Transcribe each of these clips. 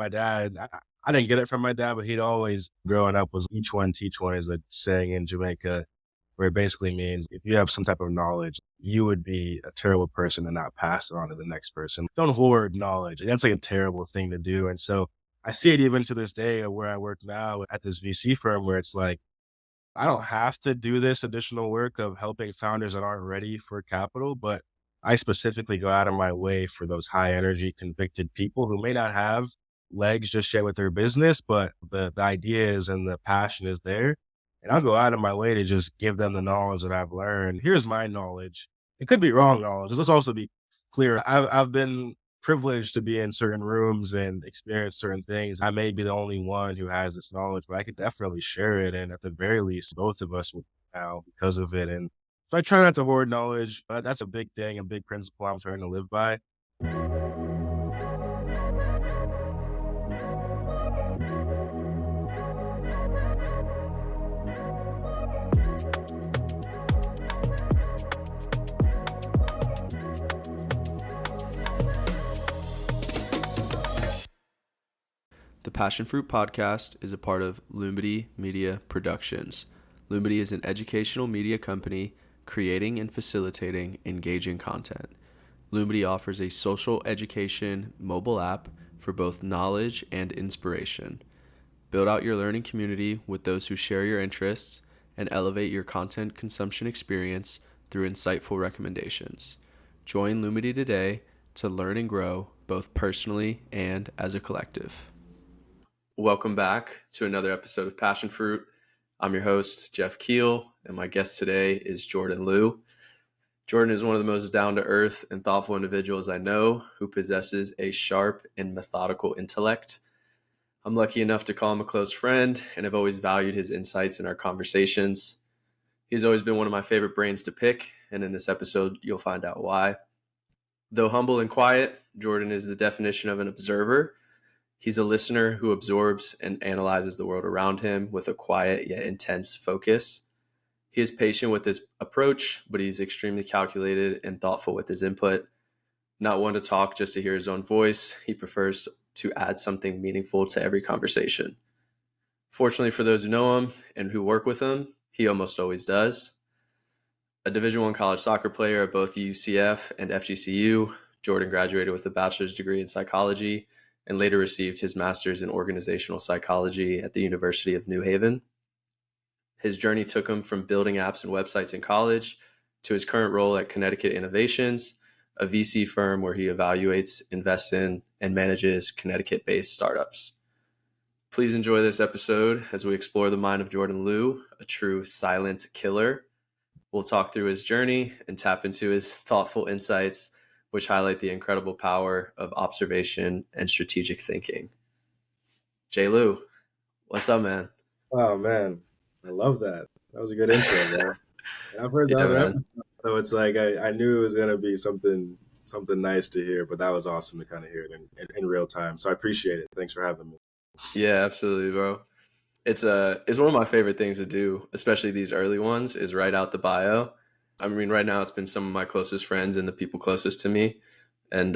my dad, I didn't get it from my dad, but he'd always, growing up, was each one teach one is a saying in Jamaica, where it basically means if you have some type of knowledge, you would be a terrible person to not pass it on to the next person. Don't hoard knowledge. That's like a terrible thing to do. And so I see it even to this day where I work now at this VC firm where it's like, I don't have to do this additional work of helping founders that aren't ready for capital, but I specifically go out of my way for those high energy convicted people who may not have legs just yet with their business, but the ideas and the passion is there. And I'll go out of my way to just give them the knowledge that I've learned. Here's my knowledge. It could be wrong knowledge. Let's also be clear. I've been privileged to be in certain rooms and experience certain things. I may be the only one who has this knowledge, but I could definitely share it. And at the very least, both of us would now because of it. And so I try not to hoard knowledge, but that's a big thing, a big principle I'm trying to live by. The Passion Fruit podcast is a part of Lumity Media Productions. Lumity is an educational media company creating and facilitating engaging content. Lumity offers a social education mobile app for both knowledge and inspiration. Build out your learning community with those who share your interests and elevate your content consumption experience through insightful recommendations. Join Lumity today to learn and grow both personally and as a collective. Welcome back to another episode of Passion Fruit. I'm your host, Jeff Keel, and my guest today is Jordan Liu. Jordan is one of the most down-to-earth and thoughtful individuals I know who possesses a sharp and methodical intellect. I'm lucky enough to call him a close friend and have always valued his insights in our conversations. He's always been one of my favorite brains to pick, and in this episode, you'll find out why. Though humble and quiet, Jordan is the definition of an observer. He's a listener who absorbs and analyzes the world around him with a quiet yet intense focus. He is patient with his approach, but he's extremely calculated and thoughtful with his input. Not one to talk just to hear his own voice, he prefers to add something meaningful to every conversation. Fortunately for those who know him and who work with him, he almost always does. A Division I college soccer player at both UCF and FGCU, Jordan graduated with a bachelor's degree in psychology and later received his master's in organizational psychology at the University of New Haven. His journey took him from building apps and websites in college to his current role at Connecticut Innovations, a VC firm where he evaluates, invests in, and manages Connecticut-based startups. Please enjoy this episode as we explore the mind of Jordan Liu, a true silent killer. We'll talk through his journey and tap into his thoughtful insights, which highlight the incredible power of observation and strategic thinking. Jay Liu, what's up, man? Oh, man. I love that. That was a good intro, man. I've heard the Yeah, other man. episode, so it's like I knew it was going to be something nice to hear, but that was awesome to kind of hear it in real time. So I appreciate it. Thanks for having me. Yeah, absolutely, bro. It's one of my favorite things to do, especially these early ones, is write out the bio. I mean, right now it's been some of my closest friends and the people closest to me, and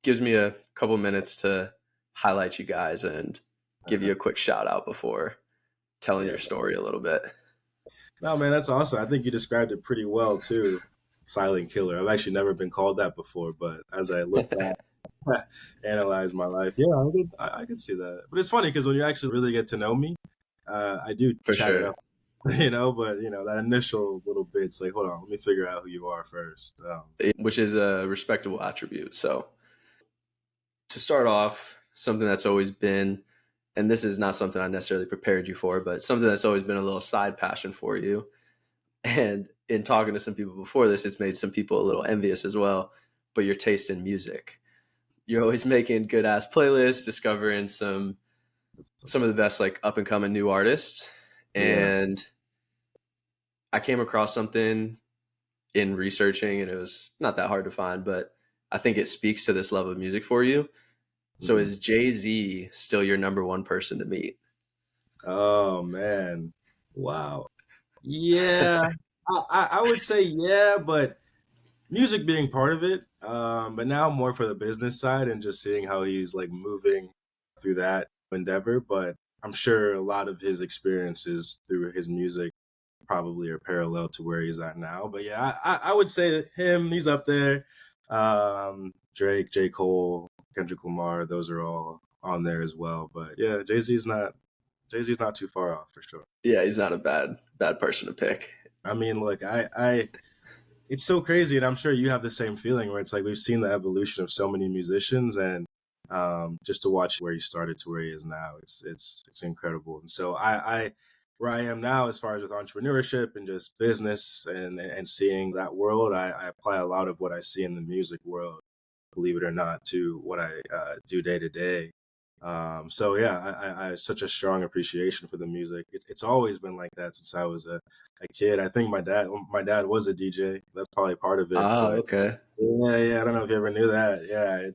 gives me a couple minutes to highlight you guys and give you a quick shout out before telling your story a little bit. No, man, that's awesome. I think you described it pretty well too. Silent killer. I've actually never been called that before, but as I look back, analyze my life, yeah, I could see that. But it's funny because when you actually really get to know me, I do For chat it sure. up. But that initial little bit's like, hold on, let me figure out who you are first. Which is a respectable attribute. So to start off, something that's always been, and this is not something I necessarily prepared you for, but something that's always been a little side passion for you. And in talking to some people before this, it's made some people a little envious as well, but your taste in music. You're always making good ass playlists, discovering some of the best like up and coming new artists. And I came across something in researching, and it was not that hard to find, but I think it speaks to this love of music for you. So is Jay-Z still your number one person to meet? Oh, man. Wow. Yeah, I would say yeah, but music being part of it. But now more for the business side and just seeing how he's like moving through that endeavor, but I'm sure a lot of his experiences through his music probably are parallel to where he's at now. But yeah, I would say that he's up there. Drake, J. Cole, Kendrick Lamar, those are all on there as well. But yeah, Jay-Z's not too far off for sure. Yeah, he's not a bad person to pick. I mean, look, it's so crazy, and I'm sure you have the same feeling where it's like we've seen the evolution of so many musicians, and just to watch where he started to where he is now, it's incredible. And so I where I am now, as far as with entrepreneurship and just business and seeing that world, I apply a lot of what I see in the music world, believe it or not, to what I do day to day. So yeah, I have such a strong appreciation for the music. It's always been like that since I was a kid. I think my dad was a DJ. That's probably part of it. Ah, But okay. yeah, I don't know if you ever knew that. Yeah,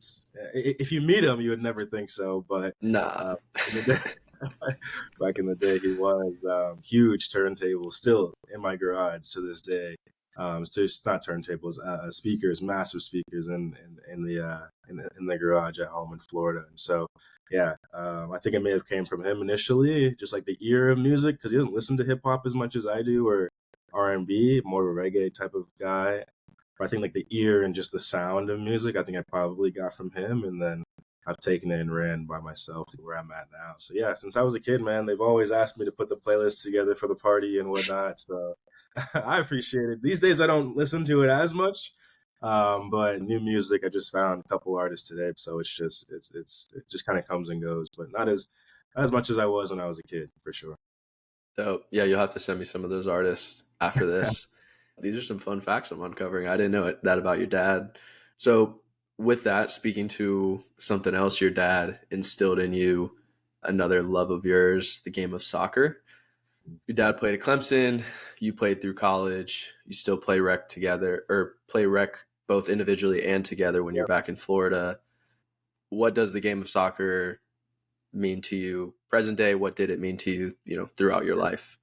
if you meet him, you would never think so. But Nah. uh, in the day, back in the day, he was huge turntable, still in my garage to this day. So it's not turntables, speakers, massive speakers in the garage at home in Florida. And so, yeah, I think it may have came from him initially, just like the ear of music, because he doesn't listen to hip hop as much as I do, or R&B, more of a reggae type of guy. But I think like the ear and just the sound of music, I think I probably got from him, and then I've taken it and ran by myself to where I'm at now. So yeah, since I was a kid, man, they've always asked me to put the playlist together for the party and whatnot. So I appreciate it. These days, I don't listen to it as much, but new music, I just found a couple artists today, so it just kind of comes and goes, but not as much as I was when I was a kid, for sure. So yeah, you'll have to send me some of those artists after this. These are some fun facts I'm uncovering. I didn't know that about your dad. So with that, speaking to something else your dad instilled in you, another love of yours, the game of soccer. Your dad played at Clemson, you played through college, you still play rec together, or play rec both individually and together when you're back in Florida. What does the game of soccer mean to you present day? What did it mean to you, throughout your life?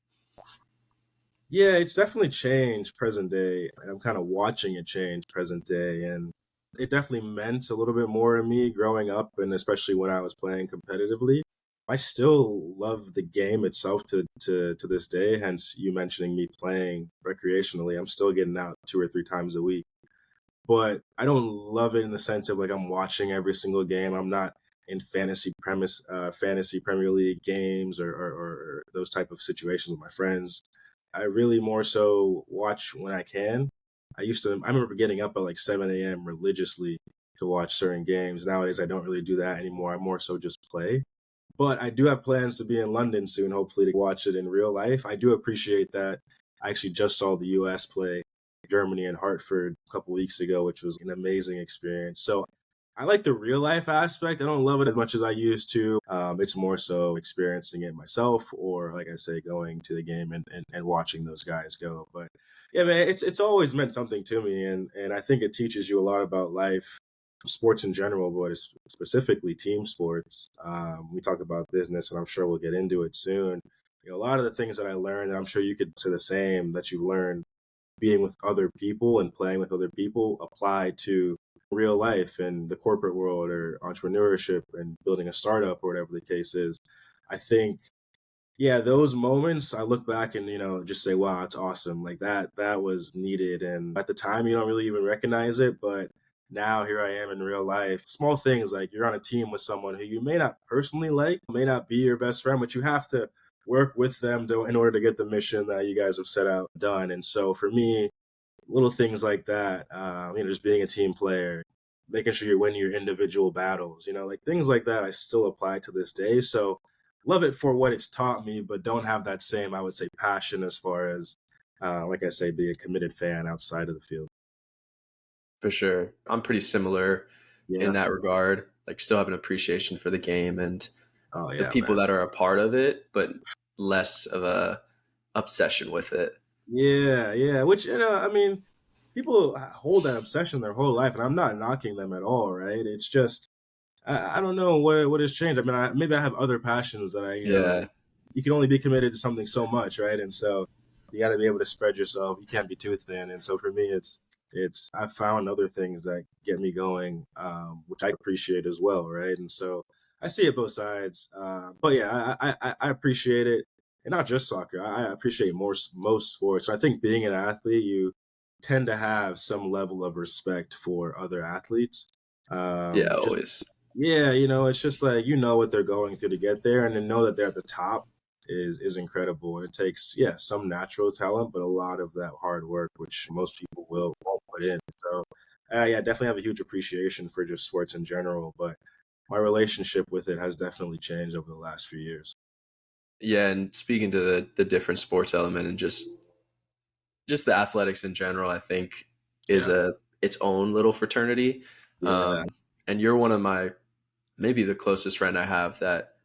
Yeah, it's definitely changed present day, and I'm kind of watching it change present day, and it definitely meant a little bit more to me growing up, and especially when I was playing competitively. I still love the game itself to this day. Hence, you mentioning me playing recreationally, I'm still getting out 2 or 3 times a week. But I don't love it in the sense of like I'm watching every single game. I'm not in fantasy Premier League games or those type of situations with my friends. I really more so watch when I can. I remember getting up at like 7 a.m. religiously to watch certain games. Nowadays, I don't really do that anymore. I more so just play. But I do have plans to be in London soon, hopefully to watch it in real life. I do appreciate that. I actually just saw the US play Germany and Hartford a couple weeks ago, which was an amazing experience. So I like the real life aspect. I don't love it as much as I used to. It's more so experiencing it myself, or like I say, going to the game and watching those guys go. But yeah, man, it's always meant something to me, and I think it teaches you a lot about life, sports in general, but specifically team sports. We talk about business, and I'm sure we'll get into it soon. A lot of the things that I learned, and I'm sure you could say the same, that you learned being with other people and playing with other people apply to real life and the corporate world or entrepreneurship and building a startup or whatever the case is. I think, yeah, those moments I look back and, just say, wow, it's awesome. Like that was needed. And at the time, you don't really even recognize it. But now here I am in real life. Small things like you're on a team with someone who you may not personally like, may not be your best friend, but you have to work with them in order to get the mission that you guys have set out done. And so for me, little things like that, just being a team player, making sure you're winning your individual battles, like things like that, I still apply to this day. So love it for what it's taught me, but don't have that same, I would say, passion as far as, like I say, be a committed fan outside of the field. For sure. I'm pretty similar in Yeah. that regard. Like still have an appreciation for the game and Oh the yeah, people man. that are a part of it, but less of a obsession with it. Yeah, yeah. Which, I mean, people hold that obsession their whole life, and I'm not knocking them at all, right? It's just I don't know what has changed. I mean, maybe I have other passions that Yeah, you can only be committed to something so much, right? And so you got to be able to spread yourself. You can't be too thin. And so for me, it's I've found other things that get me going, which I appreciate as well, right? And so I see it both sides. But yeah, I appreciate it, and not just soccer. I appreciate most sports. I think being an athlete, you tend to have some level of respect for other athletes. Yeah, Just always. yeah, it's just like what they're going through to get there, and to know that they're at the top is incredible. And it takes some natural talent, but a lot of that hard work, which most people won't put in. So yeah, definitely have a huge appreciation for just sports in general, but my relationship with it has definitely changed over the last few years. Yeah, and speaking to the different sports element and just the athletics in general, I think is Yeah. a its own little fraternity. Yeah. And you're one of my maybe the closest friend I have that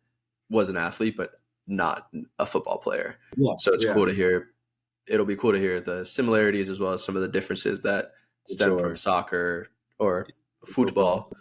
was an athlete, but not a football player. Yeah. So it's Yeah. cool to hear. It'll be cool to hear the similarities as well as some of the differences that For stem from sure. soccer or Football. football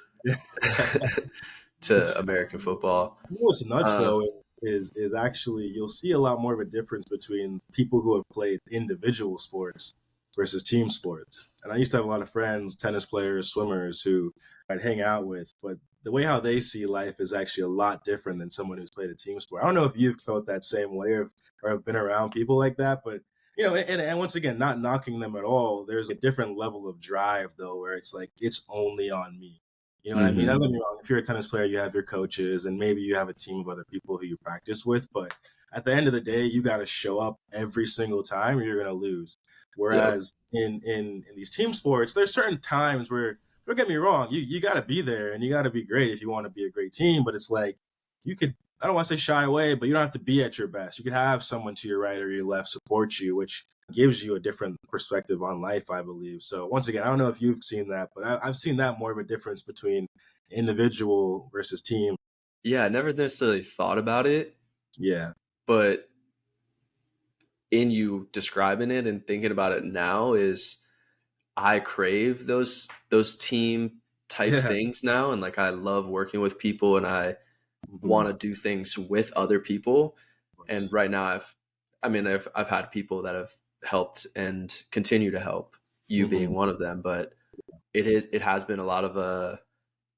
to American football. What's nuts Uh, though is actually you'll see a lot more of a difference between people who have played individual sports versus team sports. And I used to have a lot of friends, tennis players, swimmers who I'd hang out with, but the way how they see life is actually a lot different than someone who's played a team sport. I don't know if you've felt that same way or have been around people like that, but and once again, not knocking them at all. There's a different level of drive though, where it's like it's only on me. You know what I mean? Don't mhm. get me wrong. If you're a tennis player, you have your coaches and maybe you have a team of other people who you practice with. But at the end of the day, you got to show up every single time or you're going to lose. Yep. Whereas in these team sports, there's certain times where, don't get me wrong, you got to be there and you got to be great if you want to be a great team. But it's like you could, I don't want to say shy away, but you don't have to be at your best. You could have someone to your right or your left support you, which gives you a different perspective on life, I believe. So once again, I don't know if you've seen that, but I've seen that more of a difference between individual versus team. Yeah, I never necessarily thought about it, Yeah. but in you describing it and thinking about it now is I crave those team type Yeah. things now, and like I love working with people and I Hmm. want to do things with other people. And Of right now I've had people that have helped and continue to help, you being hmm. one of them, but it has been a lot of a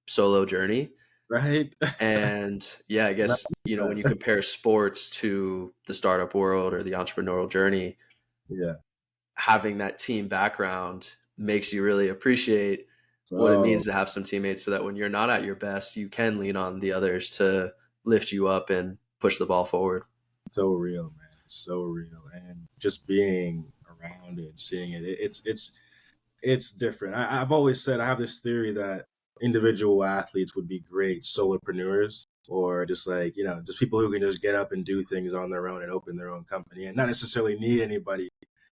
solo journey. Right. And yeah, I Not guess, when you that. compare sports to the startup world or the entrepreneurial journey, Yeah. having that team background makes you really appreciate what it Oh, means to have some teammates so that when you're not at your best, you can lean on the others to lift you up and push the ball forward. so real, man. It's so real. And just being around it, seeing it, it's different. I've always said I have this theory that individual athletes would be great solopreneurs or just like, just people who can just get up and do things on their own and open their own company and not necessarily need anybody.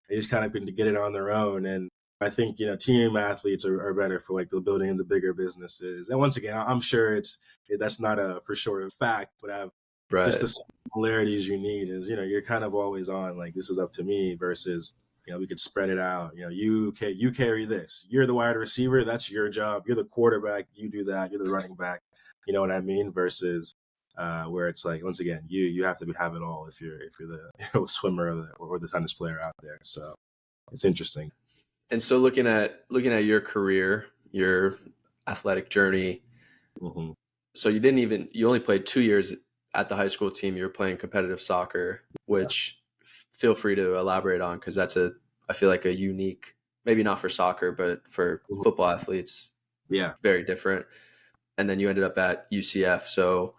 They just kind of can get it on their own. And I think, team athletes are better for like the building of the bigger businesses. And once again, I'm sure that's not a for sure fact, but I've just Right. the similarities you need is, you're kind of always on like, this is up to me versus we could spread it out. You carry this. You're the wide receiver. That's your job. You're the quarterback. You do that. You're the running back. You know what I mean? Versus where it's like once again, you have to have it all if you're the swimmer or the tennis player out there. So it's interesting. And so looking at your career, your athletic journey, Hmm. so you only played 2 years at the high school team. You were playing competitive soccer, Yeah. which feel free to elaborate on because I feel like a unique, maybe not for soccer, but for Mhm. football athletes, Yeah. very different. And then you ended up at UCF. So,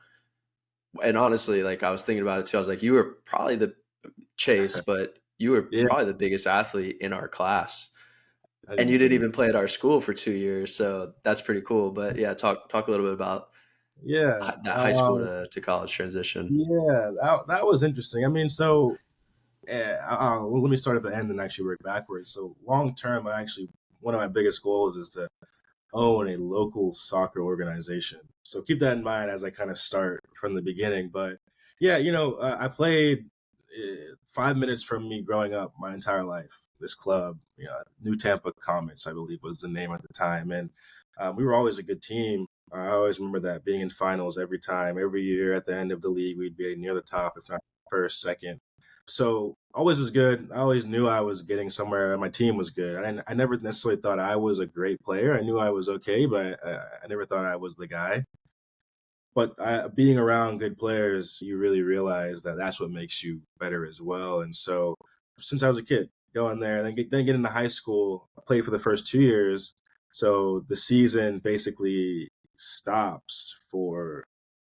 and honestly, like I was thinking about it too. I was like, you were probably the Chase, but you were Yeah. probably the biggest athlete in our class. I And you didn't didn't think. even play at our school for 2 years. So that's pretty cool. But yeah, talk a little bit about Yeah. that high school to college transition. Yeah. That was interesting. I mean, so well, let me start at the end and actually work backwards. So long term, I actually one of my biggest goals is to own a local soccer organization. So keep that in mind as I kind of start from the beginning. But yeah, I played 5 minutes from me growing up my entire life. This club, New Tampa Comets, I believe was the name at the time, and we were always a good team. I always remember that being in finals every time, every year at the end of the league, we'd be near the top, if not first, second. So always was good. I always knew I was getting somewhere, and my team was good. I never necessarily thought I was a great player. I knew I was okay, but I never thought I was the guy. But being around good players, you really realize that that's what makes you better as well. And so, since I was a kid, going there, and then get into high school, I played for the first 2 years. So the season basically stops for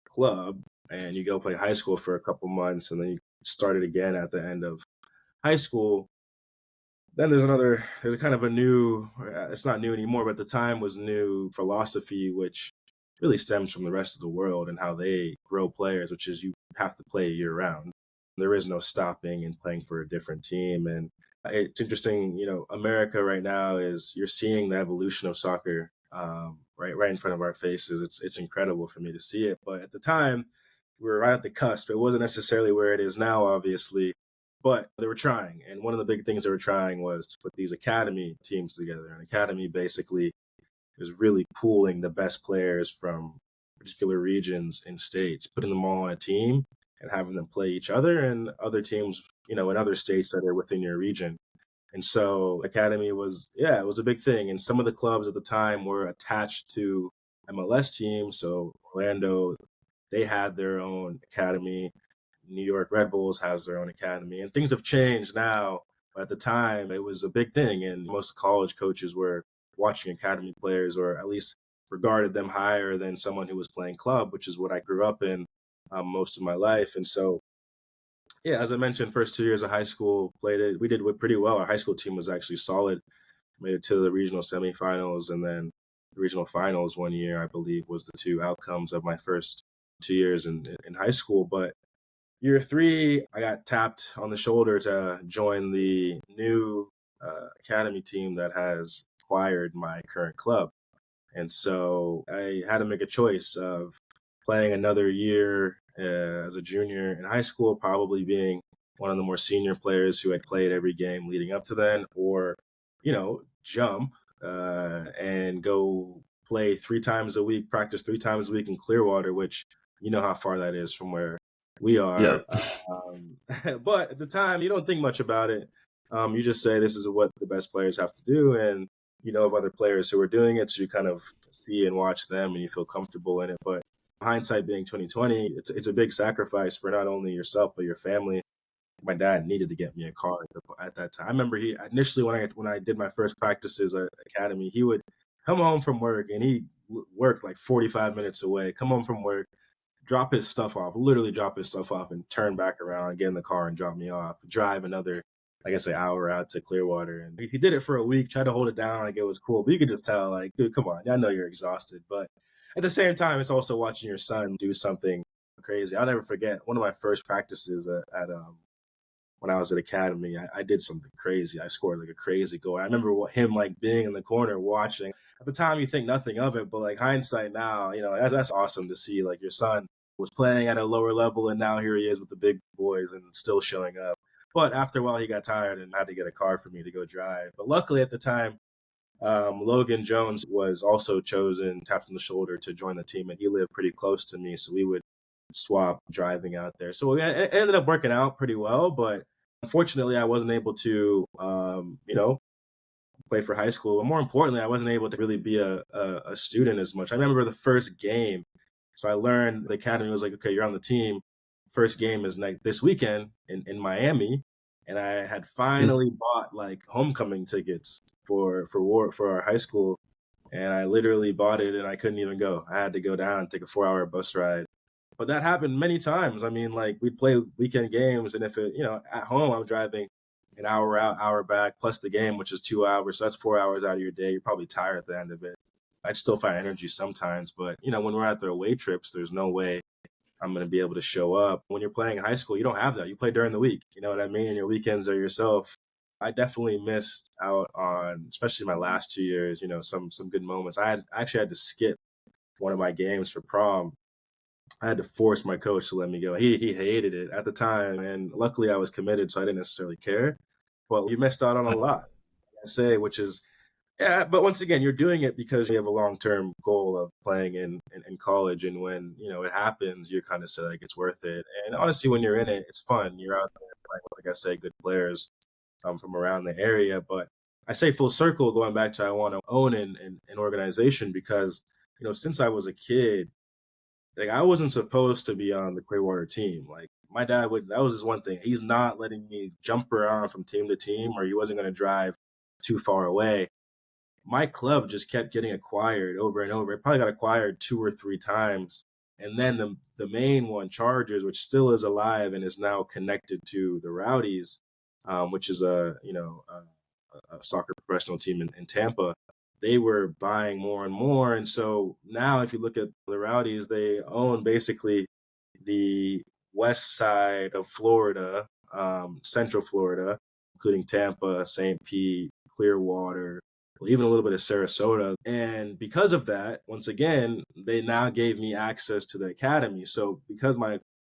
club, and you go play high school for a couple months, and then you start it again at the end of high school. Then there's kind of a new, it's not new anymore, but at the time was new philosophy, which really stems from the rest of the world and how they grow players, which is you have to play year round. There is no stopping and playing for a different team. And it's interesting, America right now is you're seeing the evolution of soccer right in front of our faces. It's incredible for me to see it. But at the time, we were right at the cusp. It wasn't necessarily where it is now, obviously, but they were trying. And one of the big things they were trying was to put these academy teams together. An academy basically is really pooling the best players from particular regions and states, putting them all on a team and having them play each other and other teams, in other states that are within your region. And so academy was, yeah, it was a big thing. And some of the clubs at the time were attached to MLS teams. So Orlando, they had their own academy. New York Red Bulls has their own academy, and things have changed now. But at the time, it was a big thing, and most college coaches were watching academy players, or at least regarded them higher than someone who was playing club, which is what I grew up in most of my life. And so, yeah, as I mentioned, first 2 years of high school, played it. We did pretty well. Our high school team was actually solid. Made it to the regional semifinals, and then the regional finals one year, I believe, was the two outcomes of my first 2 years in high school. But year three, I got tapped on the shoulder to join the new academy team that has acquired my current club. And so I had to make a choice of playing another year as a junior in high school, probably being one of the more senior players who had played every game leading up to then, or, jump and go play 3 times a week, practice 3 times a week in Clearwater, which you know how far that is from where we Yeah. are. But at the time, you don't think much about it. You just say this is what the best players have to do, and you know of other players who are doing it, so you kind of see and watch them, and you feel comfortable in it. But hindsight being 2020, it's a big sacrifice for not only yourself but your family. My dad needed to get me a car at that time. I remember he initially when I did my first practices at academy, he would come home from work, and he worked like 45 minutes away. Come home from work, drop his stuff off, literally drop his stuff off, and turn back around and get in the car and drop me off. Drive another, I guess, an hour out to Clearwater. And he did it for a week, tried to hold it down like it was cool. But you could just tell, like, dude, come on. I know you're exhausted. But at the same time, it's also watching your son do something crazy. I'll never forget one of my first practices at when I was at academy. I did something crazy. I scored like a crazy goal. I remember him like being in the corner watching. At the time, you think nothing of it, but like hindsight now, that's awesome to see. Like your son was playing at a lower level, and now here he is with the big boys and still showing up. But after a while, he got tired and had to get a car for me to go drive. But luckily at the time, Logan Jones was also chosen, tapped on the shoulder to join the team, and he lived pretty close to me, so we would swap driving out there. So it ended up working out pretty well, but unfortunately, I wasn't able to, play for high school. But more importantly, I wasn't able to really be a student as much. I remember the first game. So I learned the academy was like, okay, you're on the team. First game is like this weekend in Miami. And I had finally bought like homecoming tickets for our high school. And I literally bought it and I couldn't even go. I had to go down and take a 4-hour bus ride. But that happened many times. I mean, like we'd play weekend games, and if at home I'm driving an hour out, hour back, plus the game, which is 2 hours. So that's 4 hours out of your day. You're probably tired at the end of it. I'd still find energy sometimes, but when we're at the away trips, there's no way I'm going to be able to show up. When you're playing high school, you don't have that. You play during the week. You know what I mean? And your weekends are yourself. I definitely missed out on, especially my last 2 years, some good moments. I actually had to skip one of my games for prom. I had to force my coach to let me go. He hated it at the time, and luckily I was committed, so I didn't necessarily care. But you missed out on a lot, I say, which is, yeah. But once again, you're doing it because you have a long term goal of playing in college, and when it happens, you kind of say like it's worth it. And honestly, when you're in it, it's fun. You're out there playing, like I say, good players from around the area. But I say full circle, going back to I want to own an organization because since I was a kid, like I wasn't supposed to be on the Clearwater team. Like my dad would, that was his one thing. He's not letting me jump around from team to team, or he wasn't going to drive too far away. My club just kept getting acquired over and over. It probably got acquired 2 or 3 times. And then the main one, Chargers, which still is alive and is now connected to the Rowdies, which is a soccer professional team in Tampa. They were buying more and more. And so now if you look at the Rowdies, they own basically the west side of Florida, Central Florida, including Tampa, St. Pete, Clearwater, even a little bit of Sarasota. And because of that, once again, they now gave me access to the academy. So because my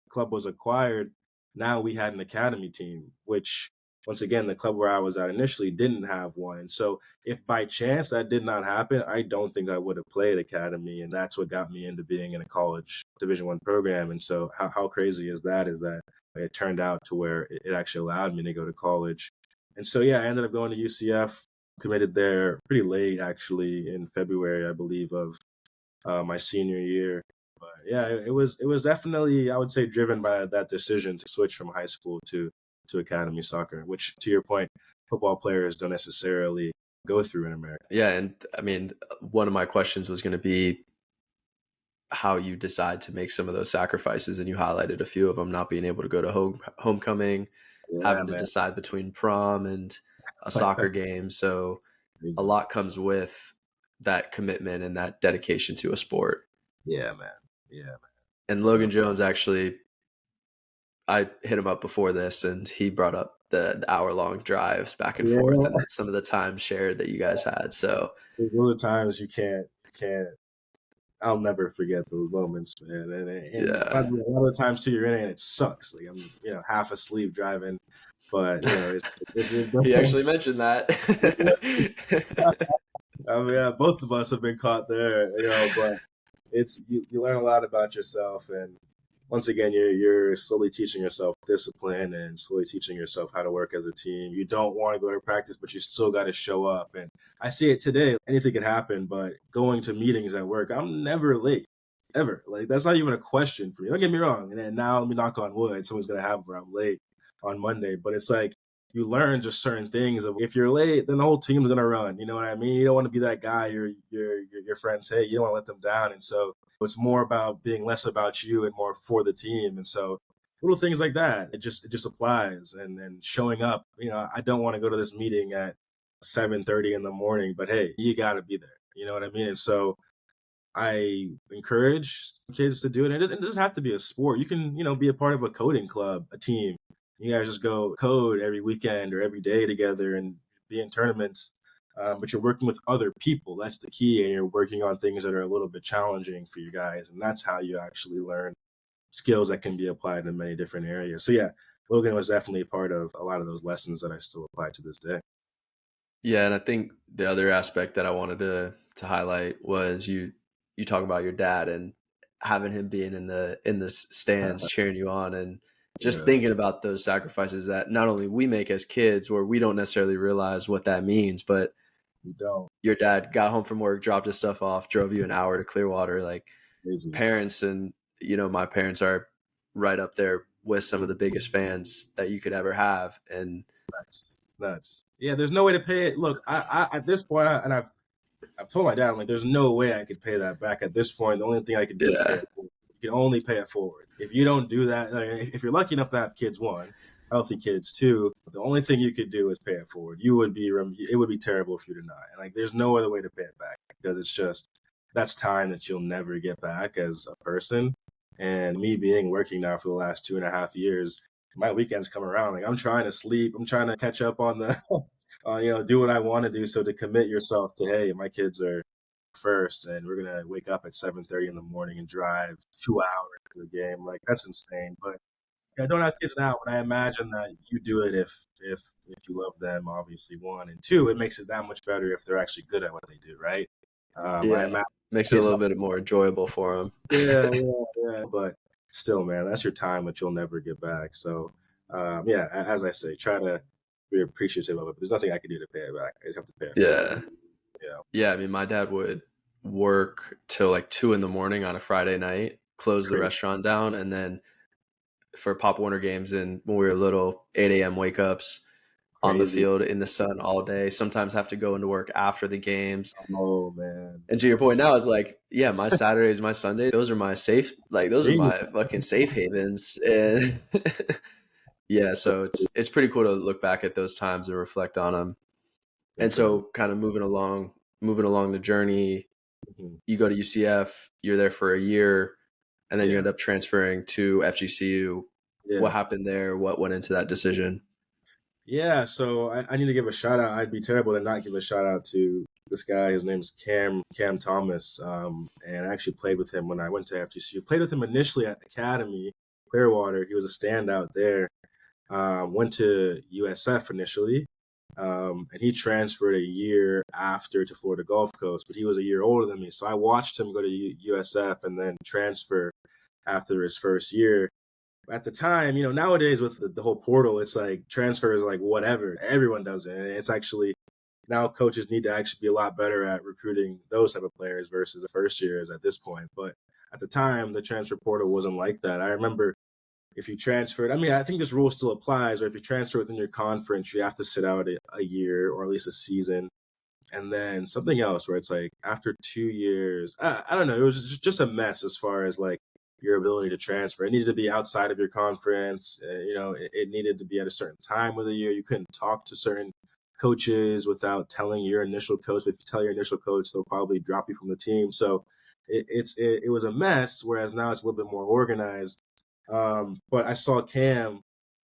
club was acquired, now we had an academy team, which once again, the club where I was at initially didn't have one. And so if by chance that did not happen, I don't think I would have played academy. And that's what got me into being in a college Division I program. And so how crazy is that it turned out to where it actually allowed me to go to college. And so, yeah, I ended up going to UCF, committed there pretty late, actually, in February, I believe, of my senior year. But yeah, it was definitely, I would say, driven by that decision to switch from high school to academy soccer, which, to your point, football players don't necessarily go through in America. Yeah, and I mean, one of my questions was going to be how you decide to make some of those sacrifices, and you highlighted a few of them: not being able to go to homecoming, Yeah, having to man. decide between prom and a soccer game. So a Crazy. lot comes with that commitment and that dedication to a sport. Yeah, man. Yeah, man. And So Logan Jones, actually, I hit him up before this, and he brought up the hour-long drives back and forth yeah, and some of the time shared that you guys had. So those are times you can't. I'll never forget those moments, man. And yeah, probably a lot of the times too, you're in it and it sucks. Like I'm, half asleep driving, but he actually mentioned that. I mean, yeah, both of us have been caught there, but it's you learn a lot about yourself, and once again you're slowly teaching yourself discipline and slowly teaching yourself how to work as a team. You don't want to go to practice, but you still got to show up. And I see it today, anything could happen, but going to meetings at work, I'm never late, ever. Like that's not even a question for me, don't get me wrong. And then now, let me knock on wood, someone's gonna have where I'm late on Monday, but it's like you learn just certain things of, if you're late, then the whole team's gonna run. You know what I mean? You don't want to be that guy your friends say. You don't want to let them down. And so it's more about being less about you and more for the team. And so little things like that, it just applies. And showing up, I don't want to go to this meeting at 7:30 in the morning, but hey, you gotta be there. You know what I mean? And so I encourage kids to do it. It doesn't have to be a sport. You can, be a part of a coding club, a team. You guys just go code every weekend or every day together and be in tournaments. But you're working with other people. That's the key. And you're working on things that are a little bit challenging for you guys. And that's how you actually learn skills that can be applied in many different areas. So yeah, Logan was definitely a part of a lot of those lessons that I still apply to this day. Yeah, and I think the other aspect that I wanted to highlight was you talking about your dad and having him being in the stands cheering you on, and just Yeah, thinking about those sacrifices that not only we make as kids, where we don't necessarily realize what that means, but you don't. your dad got home from work, dropped his stuff off, drove you an hour to Clearwater. Like, Crazy. parents, and my parents are right up there with some of the biggest fans that you could ever have. And Nuts. Yeah, there's no way to pay it. Look, I at this point, I've told my dad, I'm like, there's no way I could pay that back at this point. The only thing I could do is pay yeah, it forward. You can only pay it forward. If you don't do that, like, if you're lucky enough to have kids, one, healthy kids, two, the only thing you could do is pay it forward. It would be terrible if you did not. And like, there's no other way to pay it back, because it's just, that's time that you'll never get back as a person. And me being working now for the last 2.5 years, my weekends come around. Like I'm trying to sleep. I'm trying to catch up on the, do what I want to do. So to commit yourself to, hey, my kids are first, and we're gonna wake up at 7:30 in the morning and drive 2 hours to the game. Like that's insane. But yeah, I don't have kids now, but I imagine that you do it if you love them, obviously, one, and two, it makes it that much better if they're actually good at what they do, right? I yeah, imagine makes it a kids little not. bit more enjoyable for them. Yeah, yeah. But still, man, that's your time that you'll never get back. So, yeah, as I say, try to be appreciative of it. But there's nothing I can do to pay it back. I just have to pay it forward. Yeah, Yeah. yeah. I mean, my dad would work till like 2 in the morning on a Friday night, closed the Crazy. restaurant down, and then for Pop Warner games and when we were little, 8 a.m. wake ups on the Crazy. field in the sun all day. Sometimes have to go into work after the games. Oh man. And to your point now, it's like, yeah, my Saturdays, my Sundays, those are my safe, like those are Crazy. my fucking safe havens. And yeah, So so it's pretty cool to look back at those times and reflect on them. And incredible. so kind of moving along the journey, Mhm. you go to UCF, you're there for a year, and then you Yeah. end up transferring to FGCU. What Yeah. happened there? What went into that decision? Yeah, so I need to give a shout out. I'd be terrible to not give a shout out to this guy. His name's Cam Thomas, and I actually played with him when I went to FGCU. Played with him initially at Academy Clearwater. He was a standout there. Went to USF initially, and he transferred a year after to Florida Gulf Coast, but he was a year older than me. So I watched him go to USF and then transfer after his first year. At the time, nowadays with the whole portal, it's like transfers like whatever. Everyone does it. And it's actually now coaches need to actually be a lot better at recruiting those type of players versus the first years at this point. But at the time, the transfer portal wasn't like that. I remember if you transferred, I mean, I think this rule still applies, or if you transfer within your conference, you have to sit out a year or at least a season. And then something else where it's like after 2 years, I don't know, it was just a mess as far as like your ability to transfer. It needed to be outside of your conference. It needed to be at a certain time of the year. You couldn't talk to certain coaches without telling your initial coach. If you tell your initial coach, they'll probably drop you from the team. So it was a mess. Whereas now it's a little bit more organized. But I saw Cam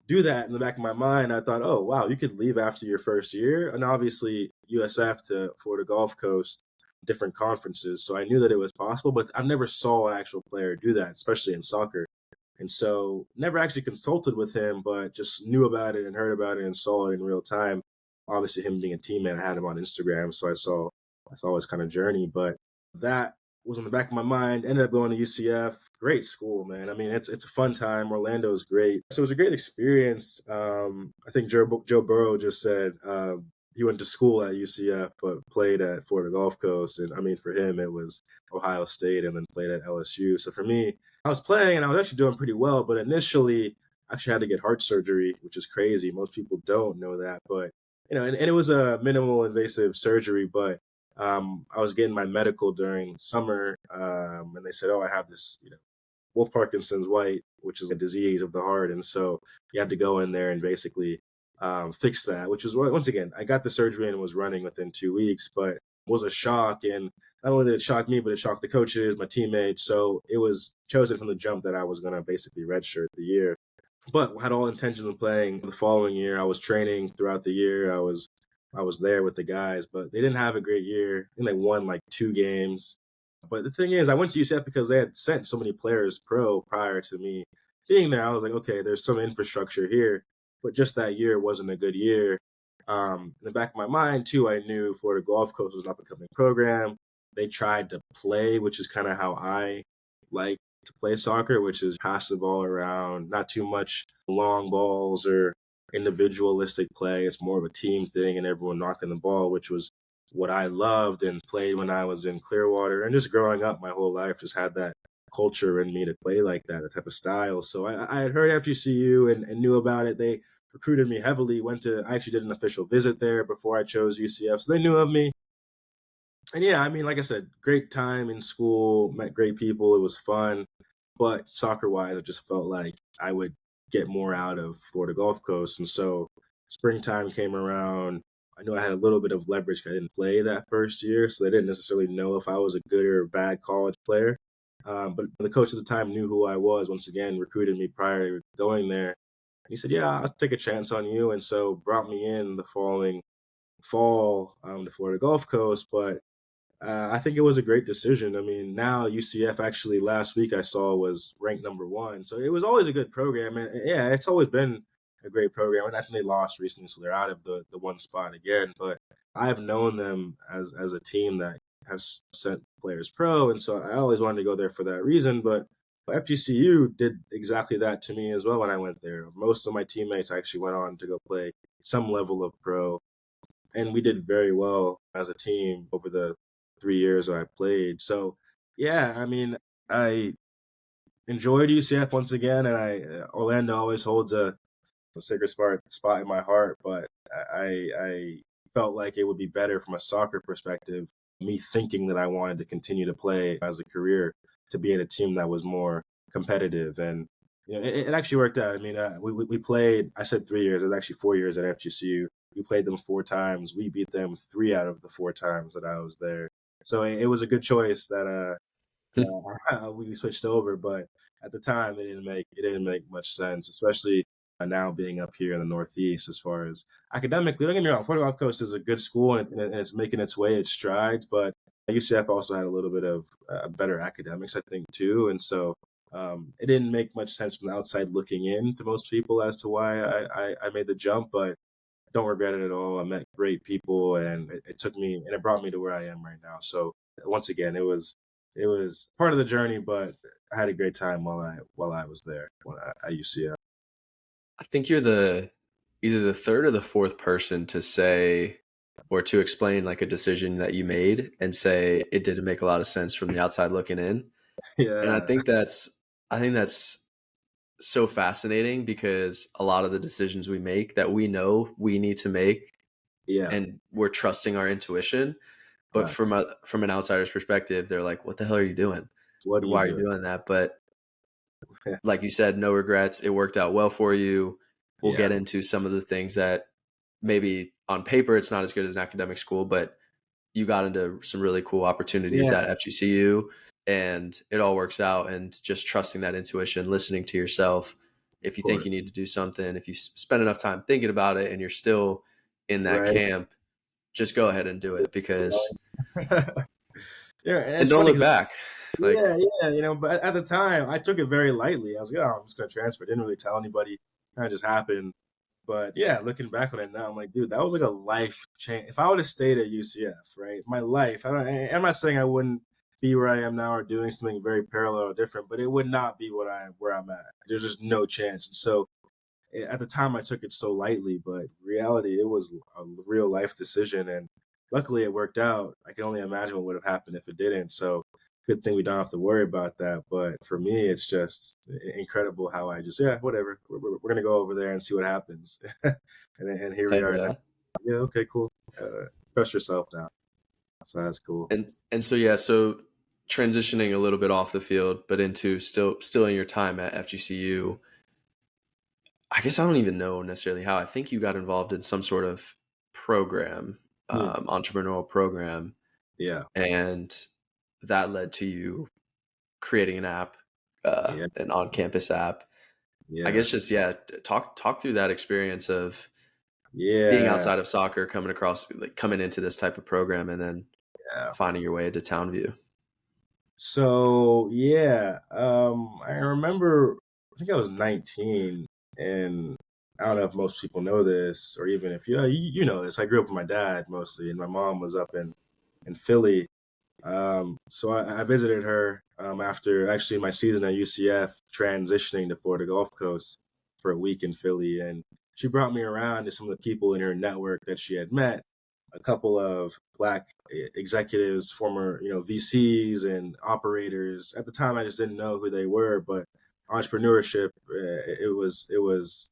do that in the back of my mind. I thought, oh wow, you could leave after your first year, and obviously USF to Florida Gulf Coast, different conferences. So I knew that it was possible, but I never saw an actual player do that, especially in soccer. And so never actually consulted with him, but just knew about it and heard about it and saw it in real time. Obviously, him being a teammate, I had him on Instagram, so I saw his kind of journey. But that was in the back of my mind. Ended up going to UCF. Great school, man. I mean, it's a fun time. Orlando's great. So it was a great experience. I think Joe Burrow just said he went to school at UCF, but played at Florida Gulf Coast. And I mean, for him, it was Ohio State and then played at LSU. So for me, I was playing and I was actually doing pretty well. But initially, I actually had to get heart surgery, which is crazy. Most people don't know that. But, and it was a minimal invasive surgery, but I was getting my medical during summer, and they said, "Oh, I have this, Wolff Parkinson's White, which is a disease of the heart," and so you had to go in there and basically fix that. Which was once again, I got the surgery and was running within 2 weeks, but it was a shock. And not only did it shock me, but it shocked the coaches, my teammates. So it was chosen from the jump that I was going to basically redshirt the year. But had all intentions of playing the following year. I was training throughout the year. I was there with the guys, but they didn't have a great year. I think they won like 2 games. But the thing is, I went to UCF because they had sent so many players pro prior to me being there. I was like, okay, there's some infrastructure here, but just that year wasn't a good year. In the back of my mind, too, I knew Florida Gulf Coast was an up and coming program. They tried to play, which is kind of how I like to play soccer, which is pass the ball around, not too much long balls or individualistic play. It's more of a team thing and everyone knocking the ball, which was what I loved and played when I was in Clearwater. And just growing up my whole life, just had that culture in me to play like that, type of style. So I had heard FGCU and knew about it. They recruited me heavily. I actually did an official visit there before I chose UCF. So they knew of me. And yeah, I mean, like I said, great time in school, met great people. It was fun. But soccer wise, I just felt like I would get more out of Florida Gulf Coast. And so springtime came around. I knew I had a little bit of leverage. I didn't play that first year, so they didn't necessarily know if I was a good or bad college player. But the coach at the time knew who I was, once again, recruited me prior to going there. And he said, yeah, I'll take a chance on you. And so brought me in the following fall to Florida Gulf Coast. But I think it was a great decision. I mean, now UCF actually last week I saw was ranked number one. So it was always a good program. And yeah, it's always been a great program. And I think they lost recently, so they're out of the one spot again. But I've known them as a team that have sent players pro. And so I always wanted to go there for that reason. But FGCU did exactly that to me as well when I went there. Most of my teammates actually went on to go play some level of pro, and we did very well as a team over the 3 years that I played. So, yeah, I mean, I enjoyed UCF once again, and Orlando always holds a sacred spot in my heart. But I felt like it would be better from a soccer perspective, me thinking that I wanted to continue to play as a career, to be in a team that was more competitive. And it actually worked out. I mean, we played. I said 3 years. It was actually 4 years at FGCU. We played them 4 times. We beat them 3 out of the 4 times that I was there. So it was a good choice that we switched over. But at the time, it didn't make much sense, especially now being up here in the Northeast. As far as academically, don't get me wrong, Florida Gulf Coast is a good school, and it's making its way, its strides. But UCF also had a little bit of better academics, I think, too. And so it didn't make much sense from the outside looking in to most people as to why I made the jump. But don't regret it at all. I met great people, and it took me and it brought me to where I am right now. So once again, it was part of the journey, but I had a great time while I was there at UCF. I think you're the either the third or the fourth person to say or to explain like a decision that you made and say it didn't make a lot of sense from the outside looking in. And Yeah, I think that's so fascinating because a lot of the decisions we make that we know we need to make yeah, and we're trusting our intuition, but facts. from an outsider's perspective, they're like, "What the hell are you doing? What are you Why are you doing? doing that?" But like you said, no regrets. It worked out well for you. We'll Yeah, get into some of the things that maybe on paper it's not as good as an academic school, but you got into some really cool opportunities yeah, at FGCU and it all works out. And just trusting that intuition, listening to yourself. If of you think course. you need to do something, if you spend enough time thinking about it and you're still in that Right. camp, just go ahead and do it because, Yeah, and and it's don't funny look because back. Like, yeah, but at the time I took it very lightly. I was like, oh, I'm just gonna transfer. Didn't really tell anybody. Kind of just happened. But yeah, looking back on it now, I'm like, dude, that was like a life change. If I would have stayed at UCF, right, my life. I'm not saying I wouldn't be where I am now or doing something very parallel or different, but it would not be where I'm at. There's just no chance. And so at the time I took it so lightly, but reality, it was a real life decision. And luckily it worked out. I can only imagine what would have happened if it didn't. So good thing we don't have to worry about that. But for me, it's just incredible how I just, yeah, whatever. We're going to go over there and see what happens. And here we heck are now. yeah. Yeah. Okay, cool. Trust yourself now. So that's cool. And so, yeah, so transitioning a little bit off the field, but into still in your time at FGCU, I guess I don't even know necessarily how. I think you got involved in some sort of program, Hmm. entrepreneurial program, Yeah. and that led to you creating an app, Yeah. an on-campus app. I Yeah. guess just yeah, talk through that experience of being Yeah. outside of soccer, coming into this type of program, and then Yeah. finding your way to Townview. So yeah, I remember. I think I was 19, and I don't know if most people know this, or even if you know this. I grew up with my dad mostly, and my mom was up in Philly. So I visited her after actually my season at UCF, transitioning to Florida Gulf Coast for a week in Philly, and she brought me around to some of the people in her network that she had met, a couple of black executives, former VCs and operators. At the time, I just didn't know who they were, but entrepreneurship, it was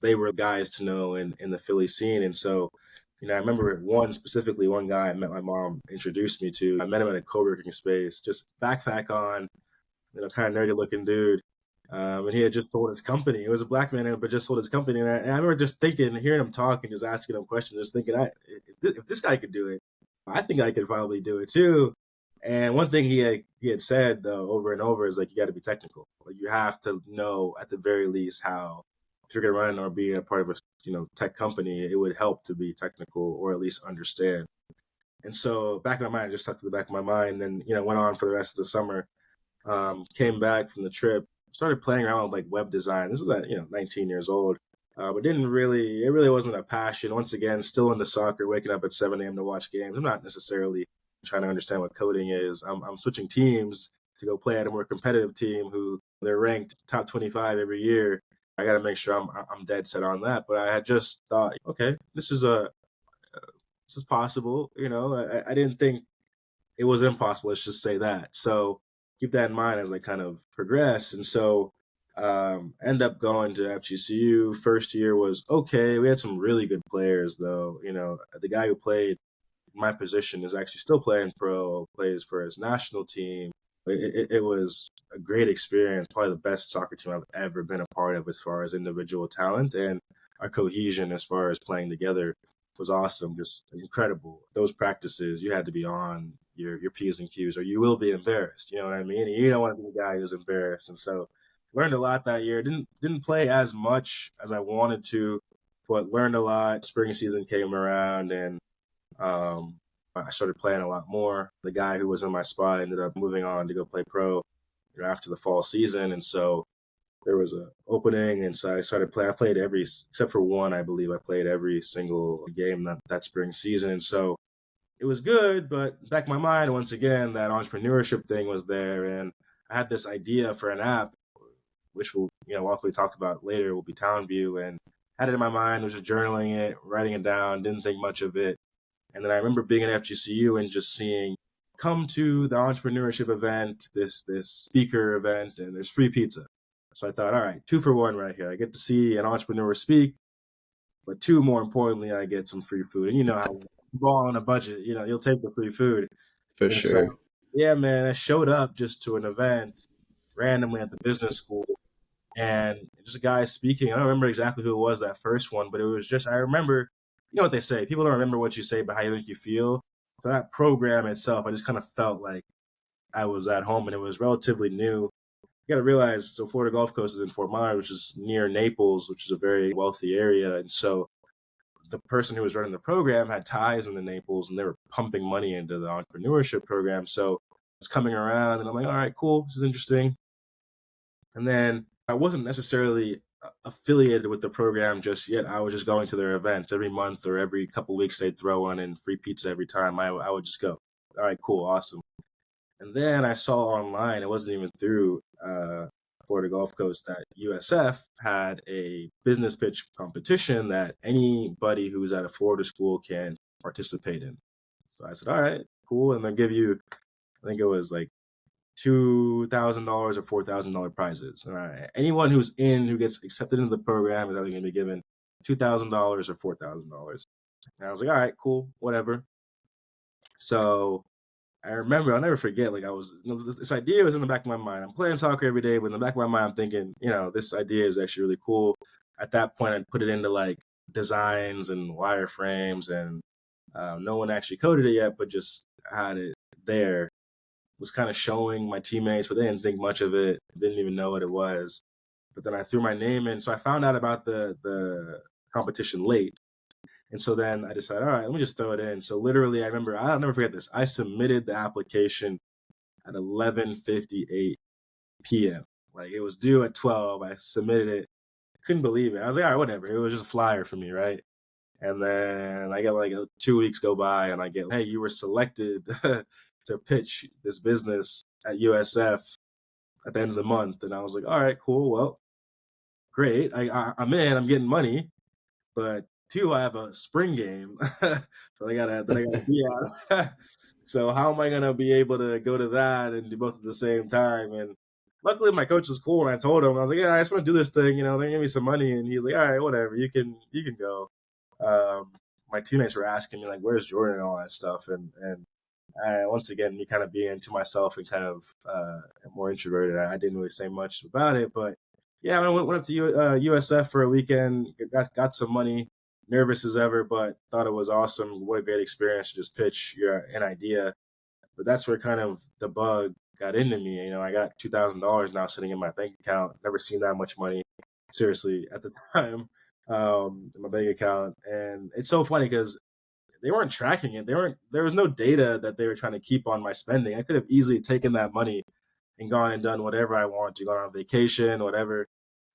they were guys to know in the Philly scene. And so, I remember one guy I met my mom introduced me to. I met him at a co-working space, just backpack on, kind of nerdy looking dude. And he had just sold his company. It was a black man, but just sold his company. And I remember just thinking, hearing him talk and just asking him questions, just thinking, if this guy could do it, I think I could probably do it too. And one thing he had said though over and over is like, you got to be technical. Like you have to know at the very least how, if you're gonna run or be a part of a tech company, it would help to be technical or at least understand. And so back in my mind, I just stuck to the back of my mind, and went on for the rest of the summer. Came back from the trip, started playing around with like web design. This is at 19 years old, but it really wasn't a passion. Once again, still into soccer, waking up at 7 a.m. to watch games. I'm not necessarily trying to understand what coding is. I'm switching teams to go play at a more competitive team who they're ranked top 25 every year. I got to make sure I'm dead set on that. But I had just thought, okay, this is possible. I didn't think it was impossible. Let's just say that. So keep that in mind as I kind of progress. And so end up going to FGCU. First year was okay. We had some really good players though. The guy who played my position is actually still playing pro, plays for his national team. It was a great experience, probably the best soccer team I've ever been a part of as far as individual talent, and our cohesion as far as playing together was awesome, just incredible. Those practices, you had to be on your P's and Q's or you will be embarrassed. You know what I mean? And you don't want to be the guy who's embarrassed. And so learned a lot that year. Didn't play as much as I wanted to, but learned a lot. Spring season came around and I started playing a lot more. The guy who was in my spot ended up moving on to go play pro after the fall season. And so there was an opening. And so I started playing. I played except for one, I believe I played every single game that spring season. And so it was good, but back in my mind, once again, that entrepreneurship thing was there. And I had this idea for an app, which we'll ultimately talk about later, will be TownView. And had it in my mind, was just journaling it, writing it down, didn't think much of it. And then I remember being at FGCU and just seeing, come to the entrepreneurship event, this speaker event, and there's free pizza. So I thought, all right, 2 for 1 right here. I get to see an entrepreneur speak, but 2, more importantly, I get some free food. And you know how you ball on a budget, you'll take the free food. For And sure. so, yeah, man, I showed up just to an event randomly at the business school. And just a guy speaking. I don't remember exactly who it was that first one, but it was just, I remember, you know what they say, people don't remember what you say, but how you make you feel. So that program itself, I just kind of felt like I was at home, and it was relatively new. You got to realize, so Florida Gulf Coast is in Fort Myers, which is near Naples, which is a very wealthy area. And so the person who was running the program had ties in the Naples, and they were pumping money into the entrepreneurship program. So it's coming around, and I'm like, all right, cool, this is interesting. And then I wasn't necessarily affiliated with the program just yet. I was just going to their events every month or every couple of weeks. They'd throw one and free pizza every time. I would just go. All right, cool, awesome. And then I saw online, it wasn't even through Florida Gulf Coast, that USF had a business pitch competition that anybody who's at a Florida school can participate in. So I said, all right, cool. And they'll give you, I think it was like $2,000 or $4,000 prizes. All right. Anyone who gets accepted into the program is either going to be given $2,000 or $4,000. And I was like, all right, cool, whatever. So I remember, I'll never forget, like I was, this idea was in the back of my mind. I'm playing soccer every day, but in the back of my mind, I'm thinking, this idea is actually really cool. At that point, I put it into like designs and wireframes, and no one actually coded it yet, but just had it there. Was kind of showing my teammates, but they didn't think much of it. Didn't even know what it was. But then I threw my name in. So I found out about the competition late. And so then I decided, all right, let me just throw it in. So literally, I remember, I'll never forget this. I submitted the application at 11:58 p.m. Like, it was due at 12. I submitted it. Couldn't believe it. I was like, all right, whatever. It was just a flyer for me, right? And then I get like 2 weeks go by, and I get, hey, you were selected to pitch this business at USF at the end of the month. And I was like, all right, cool. Well, great. I'm in, I'm getting money, but 2, I have a spring game that I gotta be at. So how am I gonna be able to go to that and do both at the same time? And luckily my coach was cool, and I told him, I was like, yeah, I just want to do this thing, they gave me some money, and he was like, all right, whatever, you can go. My teammates were asking me like, where's Jordan and all that stuff, and once again, me kind of being to myself and kind of more introverted, I didn't really say much about it. But yeah, I went up to USF for a weekend, got some money, nervous as ever, but thought it was awesome. What a great experience to just pitch an idea. But that's where kind of the bug got into me. I got $2,000 now sitting in my bank account. Never seen that much money, seriously, at the time, in my bank account. And it's so funny because they weren't tracking it. There was no data that they were trying to keep on my spending. I could have easily taken that money and gone and done whatever I wanted to, gone on vacation, whatever.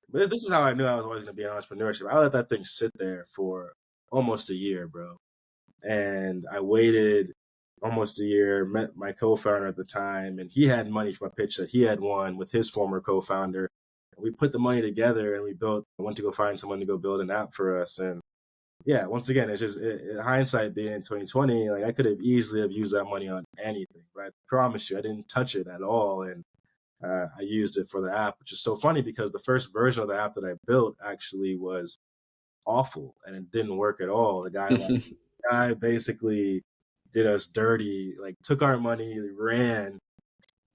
But this is how I knew I was always going to be in entrepreneurship. I let that thing sit there for almost a year, bro. And I waited almost a year, met my co-founder at the time, and he had money from a pitch that he had won with his former co-founder. We put the money together, and I went to go find someone to go build an app for us. And yeah, once again, it's just hindsight being 2020. Like, I could have easily have used that money on anything, but I promise you, I didn't touch it at all. And I used it for the app, which is so funny because the first version of the app that I built actually was awful and it didn't work at all. The guy basically did us dirty, like took our money, ran.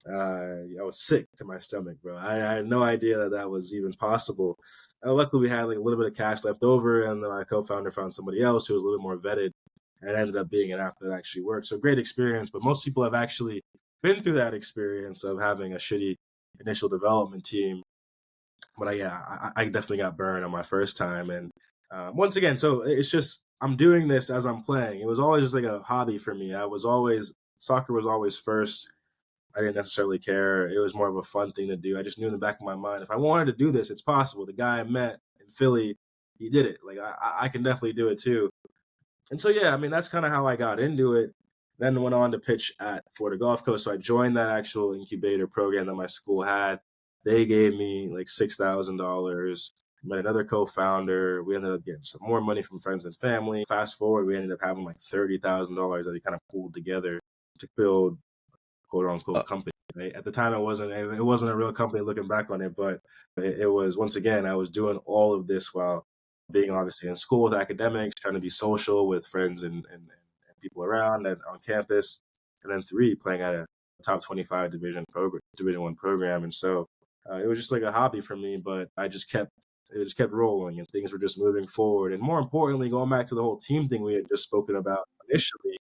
I was sick to my stomach, bro. I had no idea that that was even possible. Luckily, we had like a little bit of cash left over, and then my co-founder found somebody else who was a little bit more vetted, and it ended up being an app that actually worked. So great experience, but most people have actually been through that experience of having a shitty initial development team. But I definitely got burned on my first time, and once again, so it's just I'm doing this as I'm playing. It was always just like a hobby for me. I was always Soccer was always first. I didn't necessarily care. It was more of a fun thing to do. I just knew in the back of my mind, if I wanted to do this, it's possible. The guy I met in Philly, he did it. Like I can definitely do it too. And so yeah, I mean that's kind of how I got into it. Then went on to pitch at Florida Gulf Coast. So I joined that actual incubator program that my school had. They gave me like $6,000. Met another co-founder. We ended up getting some more money from friends and family. Fast forward, we ended up having like $30,000 that we kind of pulled together to build quote Uh, unquote company. Right? At the time, it wasn't a real company looking back on it, but it was once again I was doing all of this while being obviously in school with academics, trying to be social with friends and people around and on campus, and then three playing at a top 25 Division One program, and so it was just like a hobby for me. But it just kept rolling, and things were just moving forward. And more importantly, going back to the whole team thing we had just spoken about initially,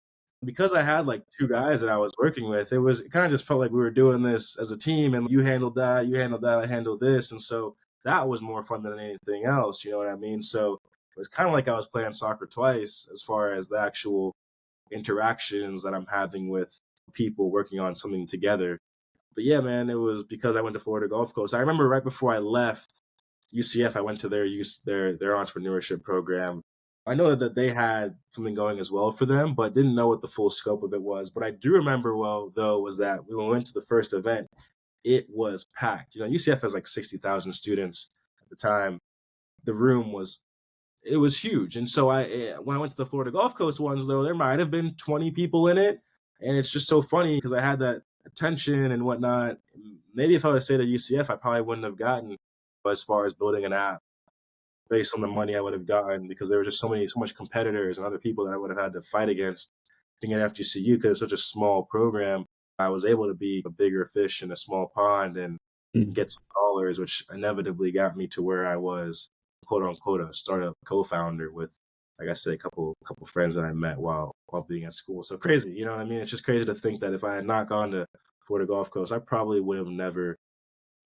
because I had like two guys that I was working with, it kind of just felt like we were doing this as a team and you handled that, I handled this. And so that was more fun than anything else. You know what I mean? So it was kind of like I was playing soccer twice as far as the actual interactions that I'm having with people working on something together. But yeah, man, it was because I went to Florida Gulf Coast. I remember right before I left UCF, I went to their entrepreneurship program. I know that they had something going as well for them, but didn't know what the full scope of it was. But I do remember well though was that when we went to the first event, it was packed. You know, UCF has like 60,000 students at the time. The room was it was huge. And so when I went to the Florida Gulf Coast ones though, there might have been 20 people in it, and it's just so funny because I had that attention and whatnot. Maybe if I would have stayed at UCF, I probably wouldn't have gotten as far as building an app based on the money I would have gotten because there were just so much competitors and other people that I would have had to fight against. Being at FGCU because it's such a small program, I was able to be a bigger fish in a small pond and mm. get some dollars, which inevitably got me to where I was, quote unquote, a startup co-founder with, like I said, a couple friends that I met while being at school. So crazy, you know what I mean? It's just crazy to think that if I had not gone to Florida Gulf Coast, I probably would have never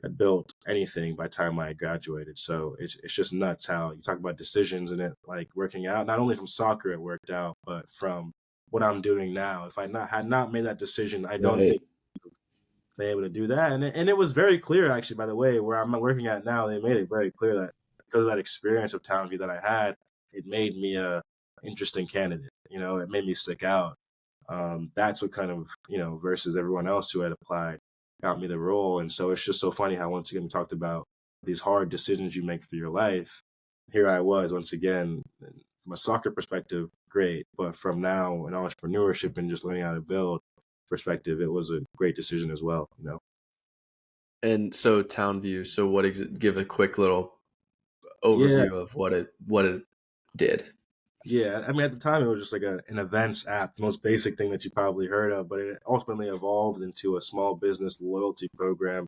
had built anything by the time I graduated. So it's just nuts how you talk about decisions and it like working out. Not only from soccer it worked out, but from what I'm doing now. If I not had not made that decision, I don't think Right. I'd be able to do that. And it was very clear actually, by the way, where I'm working at now, they made it very clear that because of that experience of Town View that I had, it made me a interesting candidate. You know, it made me stick out. That's what kind of, versus everyone else who had applied got me the role. And so it's just so funny how once again we talked about these hard decisions you make for your life. Here I was once again from a soccer perspective, great, but from now in entrepreneurship and just learning how to build perspective, it was a great decision as well. And so Town View. So give a quick little Yeah, overview of what it did. yeah. I mean, at the time, it was just like an events app, the most basic thing that you probably heard of, but it ultimately evolved into a small business loyalty program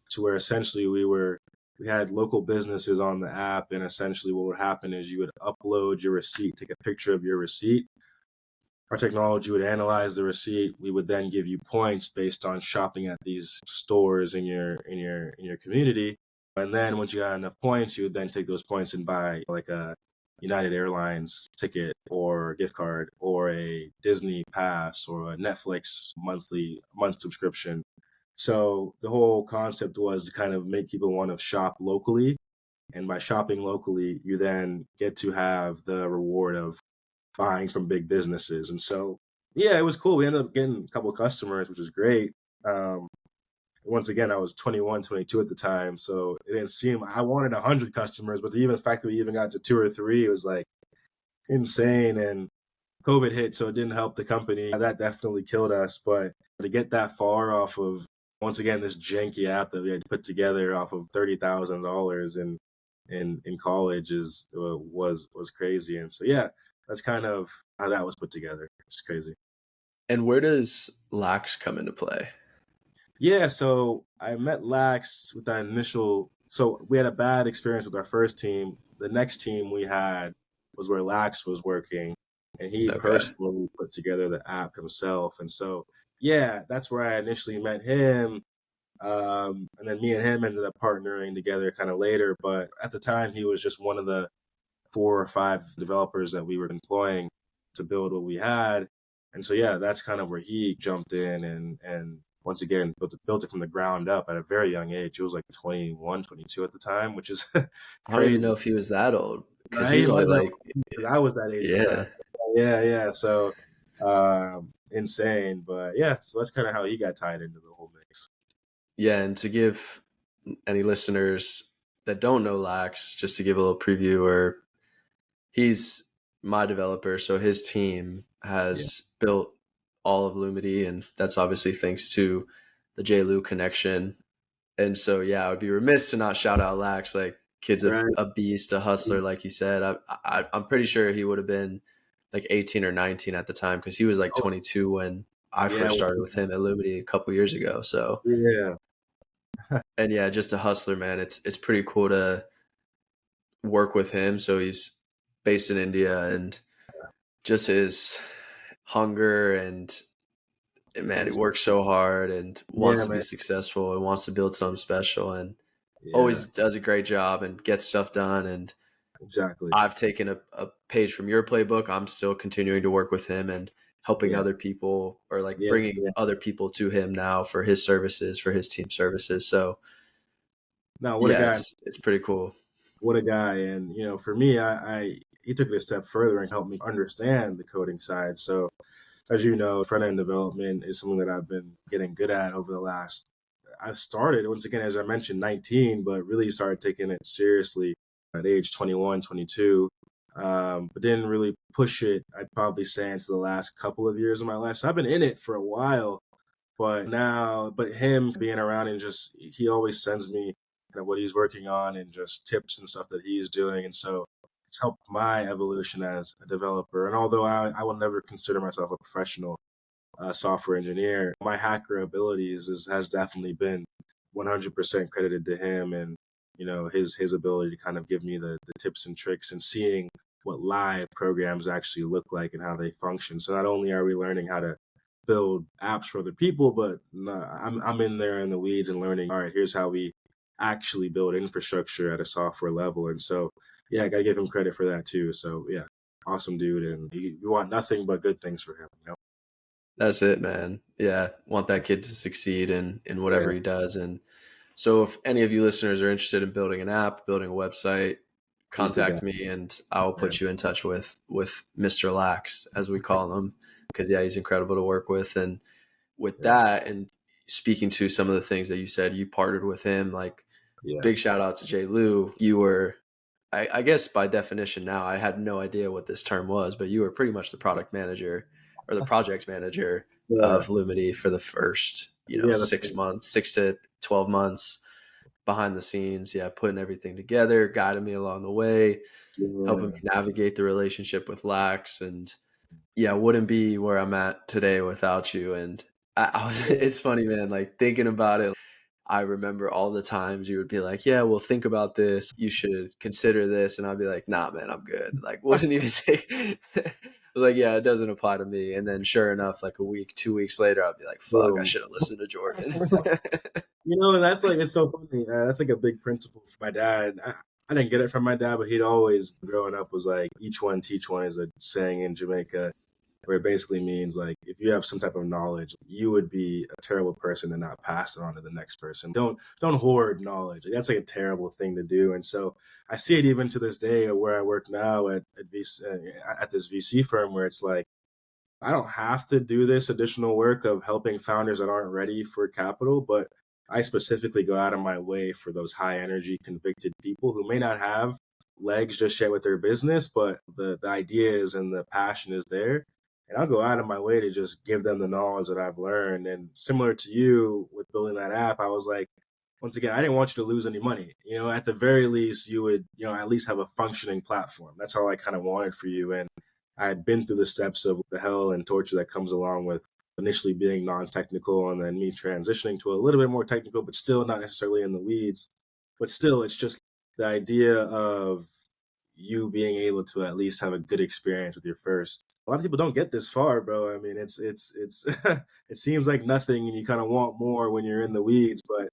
to where essentially we had local businesses on the app, and essentially what would happen is you would upload your receipt, take a picture of your receipt. Our technology would analyze the receipt. We would then give you points based on shopping at these stores in your community. And then once you got enough points, you would then take those points and buy like a United Airlines ticket or a gift card or a Disney pass or a Netflix month subscription. So the whole concept was to kind of make people want to shop locally. And by shopping locally, you then get to have the reward of buying from big businesses. And so, yeah, it was cool. We ended up getting a couple of customers, which was great. Um, Once again, I was 21, 22 at the time. So it didn't seem, I wanted 100 customers, but the fact that we even got to two or three was like insane. And COVID hit, so it didn't help the company. That definitely killed us. But to get that far off of once again, this janky app that we had put together off of $30,000 in college was crazy. And so yeah, that's kind of how that was put together. It's crazy. And where does lax come into play? Yeah, so I met Lax with that initial. So we had a bad experience with our first team. The next team we had was where Lax was working, and he Okay. personally put together the app himself. And so, yeah, that's where I initially met him. And then me and him ended up partnering together kind of later. But at the time, he was just one of the 4 or 5 developers that we were employing to build what we had. And so yeah, that's kind of where he jumped in and once again built it from the ground up at a very young age. He was like 21, 22 at the time, which is I don't even know crazy. if he was that old because He he's might only not, like, because I was that age at the time. yeah. Yeah, yeah. So insane. But yeah, so that's kind of how he got tied into the whole mix. Yeah. And to give any listeners that don't know Lax, just to give a little preview, or he's my developer. So his team Yeah. has built all of Lumity, and that's obviously thanks to the J. Lou connection. And so, yeah, I would be remiss to not shout out Lax. Like, kid's Right. a beast, a hustler, like you said. I'm pretty sure he would have been like 18 or 19 at the time because he was like Oh, 22 when I yeah. first started with him at Lumity a couple years ago. So, Yeah. and yeah, just a hustler, man. It's pretty cool to work with him. So he's based in India, and just his hunger and man, he works so hard and wants Yeah, to be man. successful and wants to build something special and Yeah, always does a great job and gets stuff done. And exactly. I've taken a page from your playbook. I'm still continuing to work with him and helping Yeah. other people, or like Yeah. bringing Yeah. other people to him now for his services, for his team services. So No, what a yeah, guy. it's pretty cool. What a guy. And for me, I he took it a step further and helped me understand the coding side. So as you know, front end development is something that I've been getting good at over the last. I started once again, as I mentioned, 19, but really started taking it seriously at age 21, 22. But didn't really push it, I'd probably say, into the last couple of years of my life. So I've been in it for a while, but him being around and just, he always sends me kind of what he's working on and just tips and stuff that he's doing. And so it's helped my evolution as a developer. And although I will never consider myself a professional software engineer, my hacker abilities has definitely been 100% credited to him, and his ability to kind of give me the tips and tricks and seeing what live programs actually look like and how they function. So not only are we learning how to build apps for other people, but I'm in there in the weeds and learning. All right, here's how we actually build infrastructure at a software level. And so, yeah, I gotta give him credit for that too. So yeah, awesome dude, and you want nothing but good things for him. That's it, man. Yeah, want that kid to succeed in Yeah, whatever he does. And so, if any of you listeners are interested in building an app, building a website, he's the guy. contact me, and I will Yeah, put you in touch with Mr. Lax, as we call him, because yeah, he's incredible to work with. And with yeah, that, and speaking to some of the things that you said, you partnered with him. Like, yeah, big shout out to Jay Lou. You were, I guess, by definition now, I had no idea what this term was, but you were pretty much the product manager or the project manager yeah, of Lumity for the first, yeah. That's 6 months, 6 to 12 months behind the scenes. Yeah, putting everything together, guiding me along the way, helping me yeah, navigate the relationship with Lax. And yeah, wouldn't be where I'm at today without you. And I was, it's funny, man, like thinking about it. I remember all the times you would be like, yeah, well, think about this. You should consider this. And I'd be like, nah, man, I'm good. Like, wouldn't even take, like, yeah, it doesn't apply to me. And then sure enough, like a week, 2 weeks later, I'd be like, fuck, I boom. should have listened to Jordan. And that's like, it's so funny. That's like a big principle for my dad. I didn't get it from my dad, but he'd always, growing up, was like, each one teach one is a saying in Jamaica, where it basically means like, if you have some type of knowledge, you would be a terrible person to not pass it on to the next person. Don't hoard knowledge. Like, that's like a terrible thing to do. And so I see it even to this day where I work now at this VC firm, where it's like, I don't have to do this additional work of helping founders that aren't ready for capital, but I specifically go out of my way for those high energy, convicted people who may not have legs just yet with their business, but the ideas and the passion is there. And I'll go out of my way to just give them the knowledge that I've learned. And similar to you with building that app, I was like, once again, I didn't want you to lose any money. At the very least, you would, at least have a functioning platform. That's all I kind of wanted for you. And I had been through the steps of the hell and torture that comes along with initially being non-technical and then me transitioning to a little bit more technical, but still not necessarily in the weeds. But still, it's just the idea of you being able to at least have a good experience with your first. A lot of people don't get this far, bro. I mean, it's it seems like nothing, and you kind of want more when you're in the weeds, but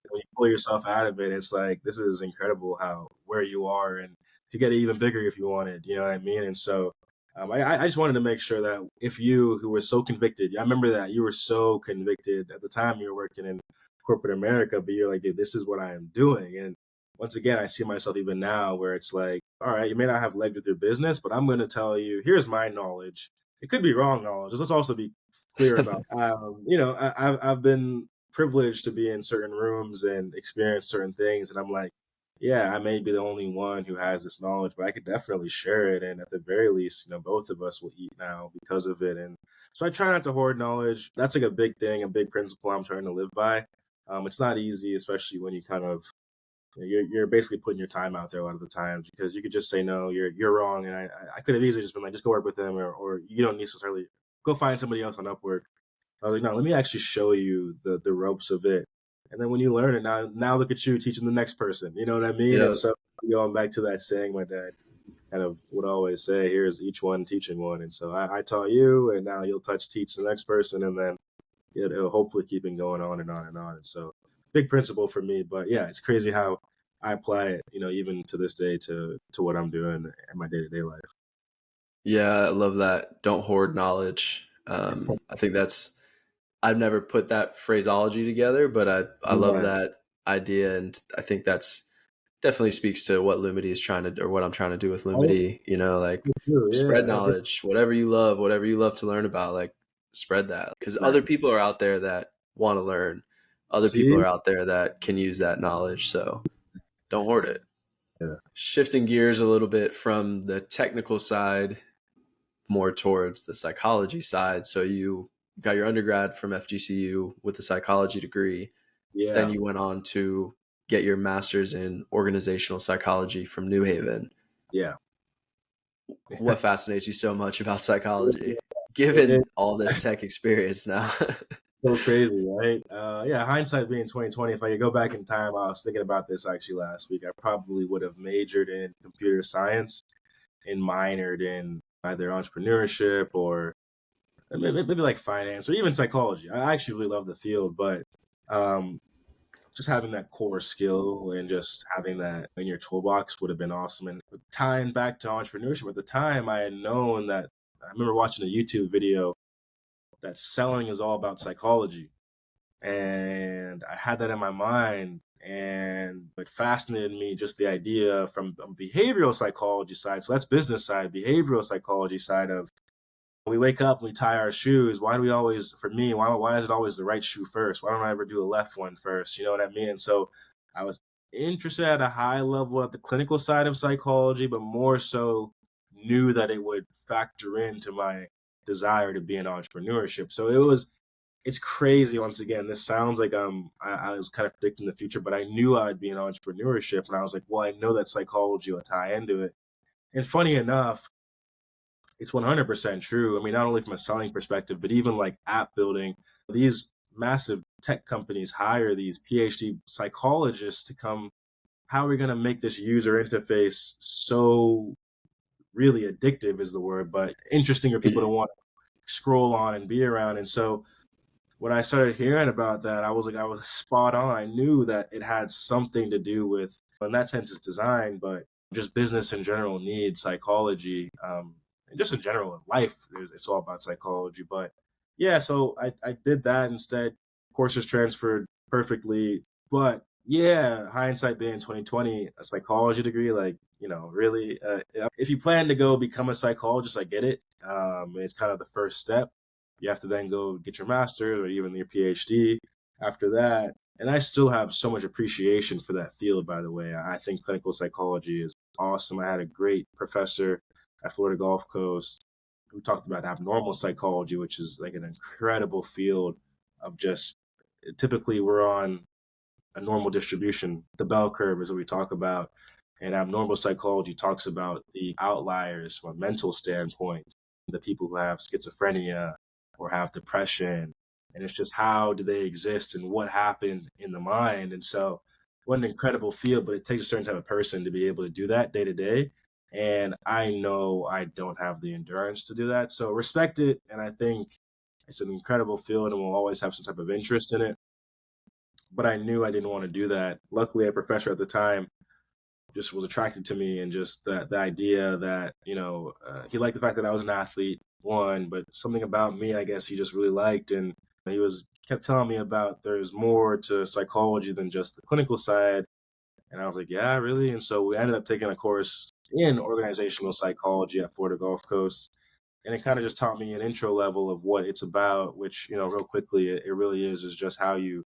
when you pull yourself out of it, it's like, this is incredible how where you are, and you get it even bigger if you wanted. You know what I mean? And so, I just wanted to make sure that if you, who was so convicted, I remember that you were so convicted at the time you were working in corporate America, but you're like, dude, this is what I am doing. And once again, I see myself even now where it's like, all right, you may not have legs with your business, but I'm going to tell you, here's my knowledge. It could be wrong knowledge. Let's also be clear about, I've been privileged to be in certain rooms and experience certain things. And I'm like, yeah, I may be the only one who has this knowledge, but I could definitely share it. And at the very least, both of us will eat now because of it. And so I try not to hoard knowledge. That's like a big thing, a big principle I'm trying to live by. It's not easy, especially when you kind of, you're basically putting your time out there a lot of the times, because you could just say, no, you're wrong. And I could have easily just been like, just go work with them, or you don't necessarily go find somebody else on Upwork. I was like, no, let me actually show you the ropes of it. And then when you learn it, now look at you teaching the next person. You know what I mean? Yeah. And so going back to that saying my dad kind of would always say, here's each one teaching one. And so I taught you, and now you'll teach the next person, and then it'll hopefully keep it going on and on and on. And so big principle for me. But yeah, it's crazy how I apply it, even to this day to what I'm doing in my day-to-day life. Yeah, I love that. Don't hoard knowledge. I think I've never put that phraseology together, but I love Yeah. that idea. And I think that's definitely speaks to what Lumity is trying to, or what I'm trying to do with Oh, Lumity, like yeah, true. spread Yeah. knowledge, whatever you love to learn about, like spread that, because other Exactly. people are out there that want to learn. Other people See? are out there that can use that knowledge. So don't hoard it. Yeah. Shifting gears a little bit from the technical side more towards the psychology side. So you got your undergrad from FGCU with a psychology degree. Then Yeah. you went on to get your master's in organizational psychology from New Haven. Yeah. What fascinates you so much about psychology, It, given all this tech experience now? so crazy, right? Yeah, hindsight being 2020, if I could go back in time, I was thinking about this actually last week. I probably would have majored in computer science and minored in either entrepreneurship or maybe like finance or even psychology. I actually really love the field, but um, just having that core skill and just having that in your toolbox would have been awesome. And tying back to entrepreneurship, at the time, I had known that, I remember watching a YouTube video that selling is all about psychology. And I had that in my mind, and it fascinated me, just the idea from a behavioral psychology side. So that's business side, behavioral psychology side of, we wake up, we tie our shoes. Why do we always, for me, why is it always the right shoe first? Why don't I ever do the left one first? You know what I mean? So I was interested at a high level at the clinical side of psychology, but more so knew that it would factor into my desire to be in entrepreneurship. So it's crazy. Once again, this sounds like I was kind of predicting the future, but I knew I'd be in entrepreneurship, and I was like, well, I know that psychology will tie into it. And funny enough, it's 100% true. I mean, not only from a selling perspective, but even like app building. These massive tech companies hire these PhD psychologists to come. How are we going to make this user interface so really addictive is the word, but interesting for people to want to scroll on and be around? And so when I started hearing about that, I was like, I was spot on. I knew that it had something to do with, in that sense, it's design, but just business in general needs psychology. And just in general in life, it's all about psychology. But yeah, so I did that instead. Courses transferred perfectly. But yeah, hindsight being 2020, a psychology degree, like, really, if you plan to go become a psychologist, I get it. It's kind of the first step. You have to then go get your master's or even your PhD after that. And I still have so much appreciation for that field, by the way. I think clinical psychology is awesome. I had a great professor at Florida Gulf Coast who talked about abnormal psychology, which is like an incredible field of just typically we're on a normal distribution. The bell curve is what we talk about. And abnormal psychology talks about the outliers from a mental standpoint, the people who have schizophrenia or have depression. And it's just how do they exist and what happened in the mind. And so, what an incredible field, but it takes a certain type of person to be able to do that day to day. And I know I don't have the endurance to do that. So, respect it. And I think it's an incredible field and we'll always have some type of interest in it, but I knew I didn't want to do that. Luckily, a professor at the time just was attracted to me, and just the idea that he liked the fact that I was an athlete, one, but something about me, I guess he just really liked, and he was kept telling me about there's more to psychology than just the clinical side, and I was like, yeah, really, and so we ended up taking a course in organizational psychology at Florida Gulf Coast. And it kind of just taught me an intro level of what it's about, which, real quickly, it really is just how you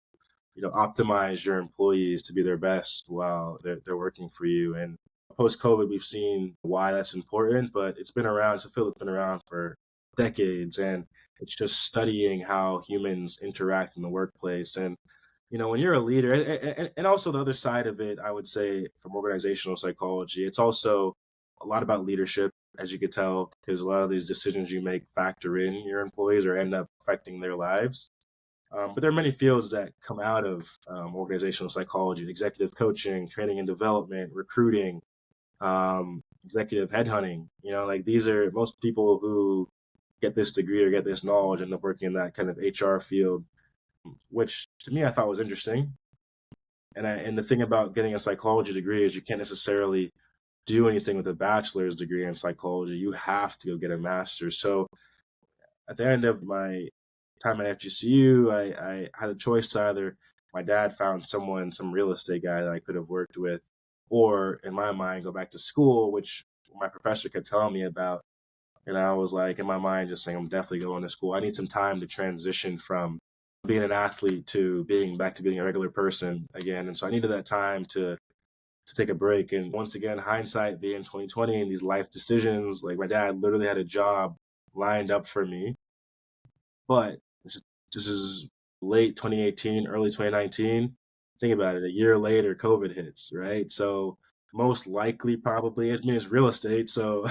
optimize your employees to be their best while they're working for you. And post COVID, we've seen why that's important, but it's been around. It's a field that's been around for decades, and it's just studying how humans interact in the workplace. And when you're a leader, and also the other side of it, I would say from organizational psychology, it's also a lot about leadership, as you could tell, because a lot of these decisions you make factor in your employees or end up affecting their lives. But there are many fields that come out of organizational psychology: executive coaching, training and development, recruiting, executive headhunting. Like these are most people who get this degree or get this knowledge end up working in that kind of HR field, which to me I thought was interesting. And the thing about getting a psychology degree is you can't necessarily do anything with a bachelor's degree in psychology. You have to go get a master's. So at the end of my time at FGCU, I had a choice to either my dad found some real estate guy that I could have worked with, or in my mind, go back to school, which my professor kept telling me about. And I was like, in my mind, just saying, I'm definitely going to school. I need some time to transition from being an athlete to being back to being a regular person again. And so I needed that time to take a break. And once again, hindsight being 2020 and these life decisions, like my dad literally had a job lined up for me, but this is late 2018, early 2019. Think about it. A year later, COVID hits, right? So most likely, probably, I mean, it's real estate. So,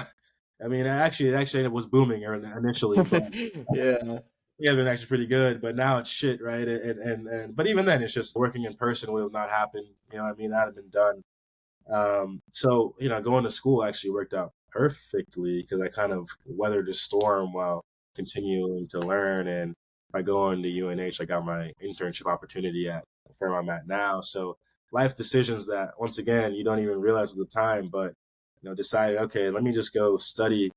I mean, it was booming initially, but Yeah. yeah, been actually pretty good. But now it's shit, right? But even then, it's just working in person would have not happened. You know what I mean? That had been done. So, going to school actually worked out perfectly because I kind of weathered the storm while continuing to learn. And by going to UNH, I got my internship opportunity at the firm I'm at now. So life decisions that, once again, you don't even realize at the time, but, decided, okay, let me just go study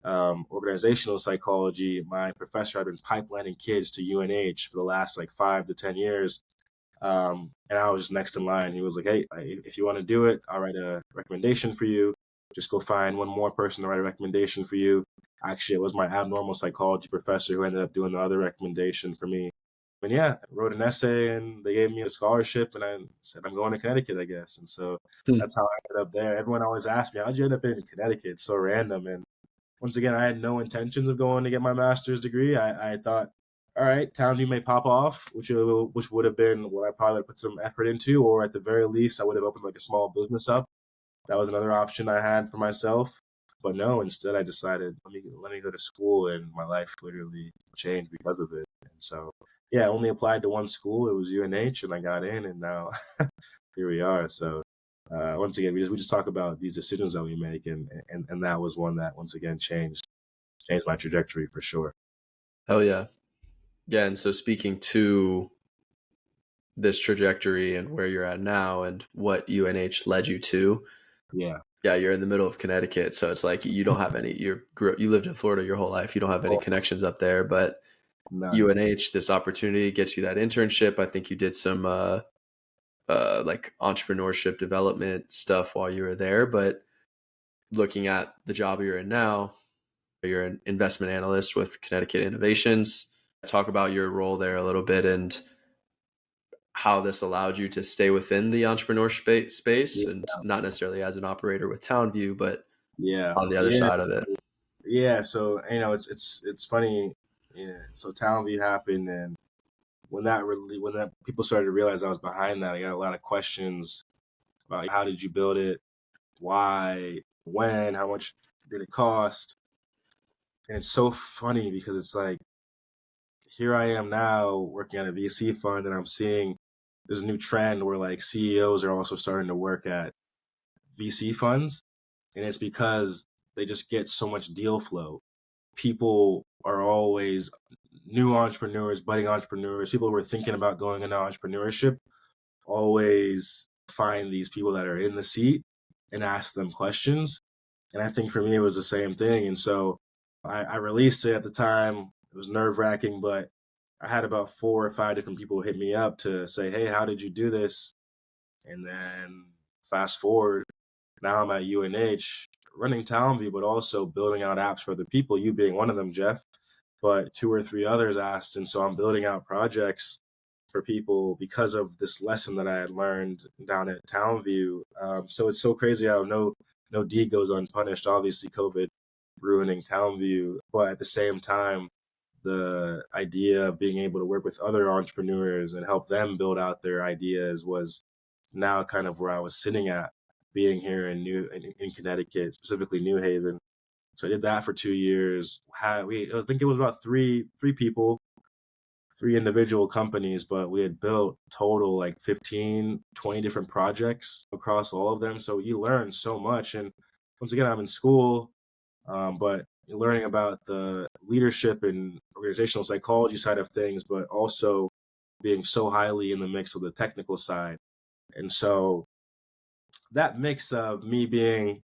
organizational psychology. My professor had been pipelining kids to UNH for the last like 5 to 10 years. And I was next in line. He was like, hey, if you want to do it, I'll write a recommendation for you. Just go find one more person to write a recommendation for you. Actually, it was my abnormal psychology professor who ended up doing the other recommendation for me. And yeah, I wrote an essay and they gave me a scholarship and I said, I'm going to Connecticut, I guess. And so Hmm. that's how I ended up there. Everyone always asks me, how'd you end up in Connecticut? It's so random. And once again, I had no intentions of going to get my master's degree. I thought, all right, Townsview may pop off, which would have been what I probably put some effort into, or at the very least, I would have opened like a small business up. That was another option I had for myself. But no, instead I decided let me go to school, and my life literally changed because of it. And so, yeah, I only applied to one school. It was UNH, and I got in, and now here we are. So once again, we just talk about these decisions that we make, and that was one that once again changed my trajectory for sure. Hell yeah. Yeah. And so speaking to this trajectory and where you're at now and what UNH led you to, Yeah. yeah, you're in the middle of Connecticut. So it's like you don't have any, you lived in Florida your whole life. You don't have any Oh, connections up there, but none. UNH, this opportunity gets you that internship. I think you did some like entrepreneurship development stuff while you were there. But looking at the job you're in now, you're an investment analyst with Connecticut Innovations. Talk about your role there a little bit and how this allowed you to stay within the entrepreneur space Yeah. and not necessarily as an operator with TownView, but Yeah. on the other Yeah. side of it. yeah, so it's funny. Yeah, so Talent View happened, and when that people started to realize I was behind that, I got a lot of questions about how did you build it, why, when, how much did it cost, and it's so funny because it's like here I am now working at a VC fund, and I'm seeing there's a new trend where like CEOs are also starting to work at VC funds, and it's because they just get so much deal flow. People are always new entrepreneurs, budding entrepreneurs, people who are thinking about going into entrepreneurship, always find these people that are in the seat and ask them questions. And I think for me, it was the same thing. And so I released it at the time. It was nerve wracking, but I had about 4 or 5 different people hit me up to say, hey, how did you do this? And then fast forward, now I'm at UNH running TalentView, but also building out apps for other people, you being one of them, Jeff, but 2 or 3 others asked. And so I'm building out projects for people because of this lesson that I had learned down at TalentView. So it's so crazy how no deed goes unpunished. Obviously, COVID ruining TalentView, but at the same time, the idea of being able to work with other entrepreneurs and help them build out their ideas was now kind of where I was sitting at, being here in Connecticut, specifically New Haven. So I did that for 2 years. I think it was about three people, 3 individual companies, but we had built total like 15, 20 different projects across all of them. So you learn so much. And once again, I'm in school, but you're learning about the leadership and organizational psychology side of things, but also being so highly in the mix of the technical side. And so that mix of me being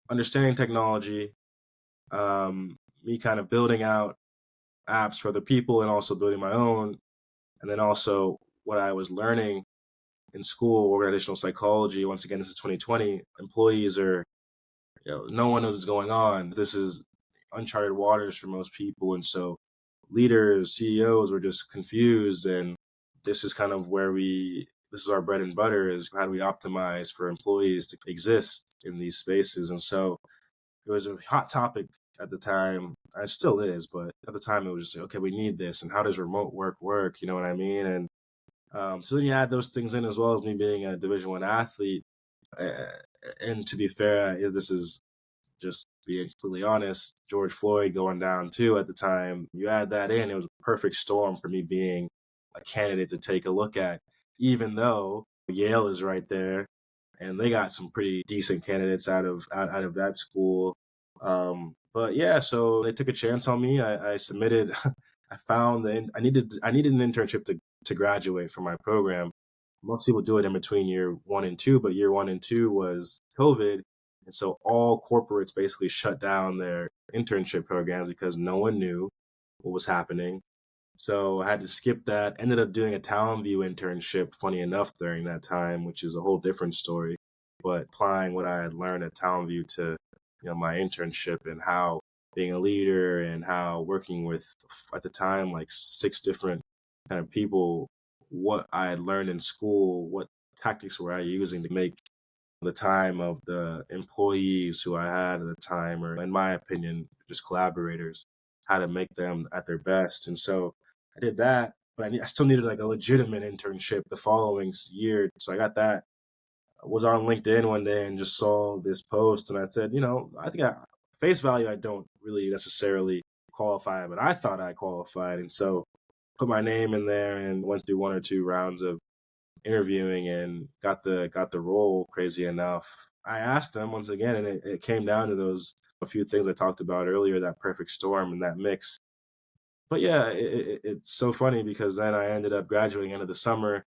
understanding technology, me kind of building out apps for other people and also building my own, and then also what I was learning in school, organizational psychology. Once again, this is 2020. Employees are, no one knows what's going on. This is uncharted waters for most people. And so leaders, CEOs were just confused. And this is kind of this is our bread and butter, is how do we optimize for employees to exist in these spaces? And so it was a hot topic at the time. It still is, but at the time it was just like, okay, we need this. And how does remote work work? You know what I mean? And so then you add those things in, as well as me being a Division I athlete. Uh, and to be fair, this is just being completely honest, George Floyd going down too at the time. You add that in, it was a perfect storm for me being a candidate to take a look at, even though Yale is right there and they got some pretty decent candidates out of that school. But yeah, so they took a chance on me. I submitted. I found that I needed an internship to graduate from my program. Most people do it in between year 1 and 2, but year 1 and 2 was COVID, and so all corporates basically shut down their internship programs because no one knew what was happening. So I had to skip that. Ended up doing a Talent View internship, funny enough, during that time, which is a whole different story. But applying what I had learned at Talent View to, my internship, and how being a leader and how working with, at the time, like 6 different kind of people, what I had learned in school, what tactics were I using to make the time of the employees who I had at the time, or in my opinion, just collaborators, how to make them at their best. And so I did that, but I still needed like a legitimate internship the following year. So I got that. I was on LinkedIn one day and just saw this post, and I said, I think face value, I don't really necessarily qualify, but I thought I qualified. And so put my name in there and went through 1 or 2 rounds of interviewing and got the role. Crazy enough, I asked them once again, and it came down to those a few things I talked about earlier, that perfect storm and that mix. But yeah, it's so funny because then I ended up graduating end of the summer.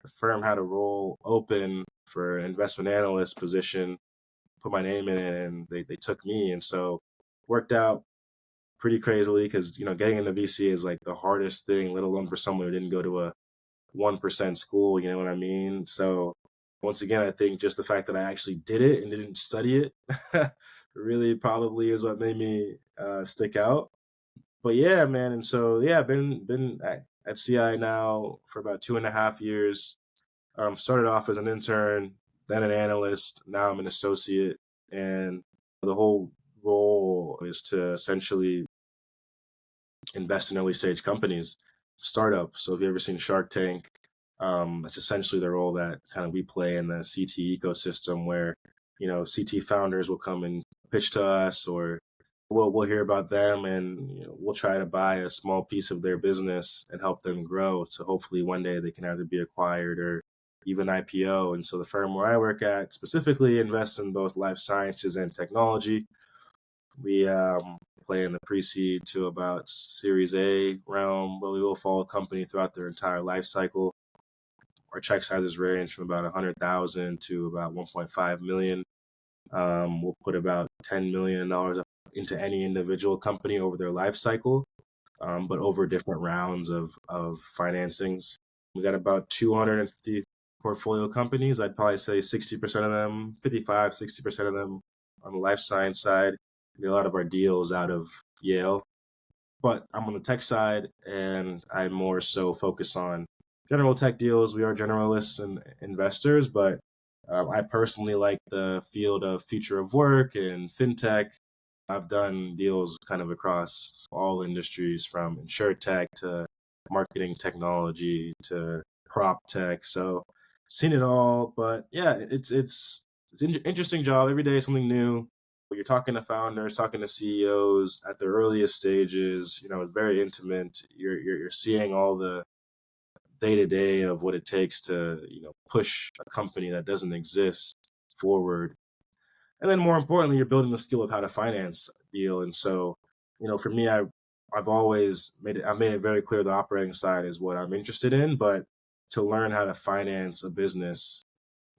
The firm had a role open for an investment analyst position, put my name in it, and they took me. And so worked out pretty crazily because, getting into VC is like the hardest thing, let alone for someone who didn't go to a 1% school, you know what I mean? So once again, I think just the fact that I actually did it and didn't study it really probably is what made me stick out. But yeah, man. And so, yeah, I've been at CI now for about 2.5 years. Started off as an intern, then an analyst. Now I'm an associate. And the whole role is to essentially invest in early stage companies, startups. So if you've ever seen Shark Tank, that's essentially the role that kind of we play in the CT ecosystem, where CT founders will come and pitch to us, or we'll hear about them, and we'll try to buy a small piece of their business and help them grow. So hopefully one day they can either be acquired or even IPO. And so the firm where I work at specifically invests in both life sciences and technology. We play in the pre-seed to about Series A realm, but we will follow a company throughout their entire life cycle. Our check sizes range from about 100,000 to about 1.5 million. We'll put about $10 million into any individual company over their life cycle, but over different rounds of financings. We got about 250 portfolio companies. I'd probably say 60% of them, 55, 60% of them on the life science side. We get a lot of our deals out of Yale, but I'm on the tech side, and I more so focus on general tech deals. We are generalists and investors, but I personally like the field of future of work and fintech. I've done deals kind of across all industries, from insurtech to marketing technology to prop tech. So seen it all, but yeah, it's an interesting job. Every day something new. You're talking to founders, talking to CEOs at the earliest stages. It's very intimate. You're seeing all the day to day of what it takes to push a company that doesn't exist forward. And then more importantly, you're building the skill of how to finance a deal. And so, for me, I've always I've made it very clear the operating side is what I'm interested in, but to learn how to finance a business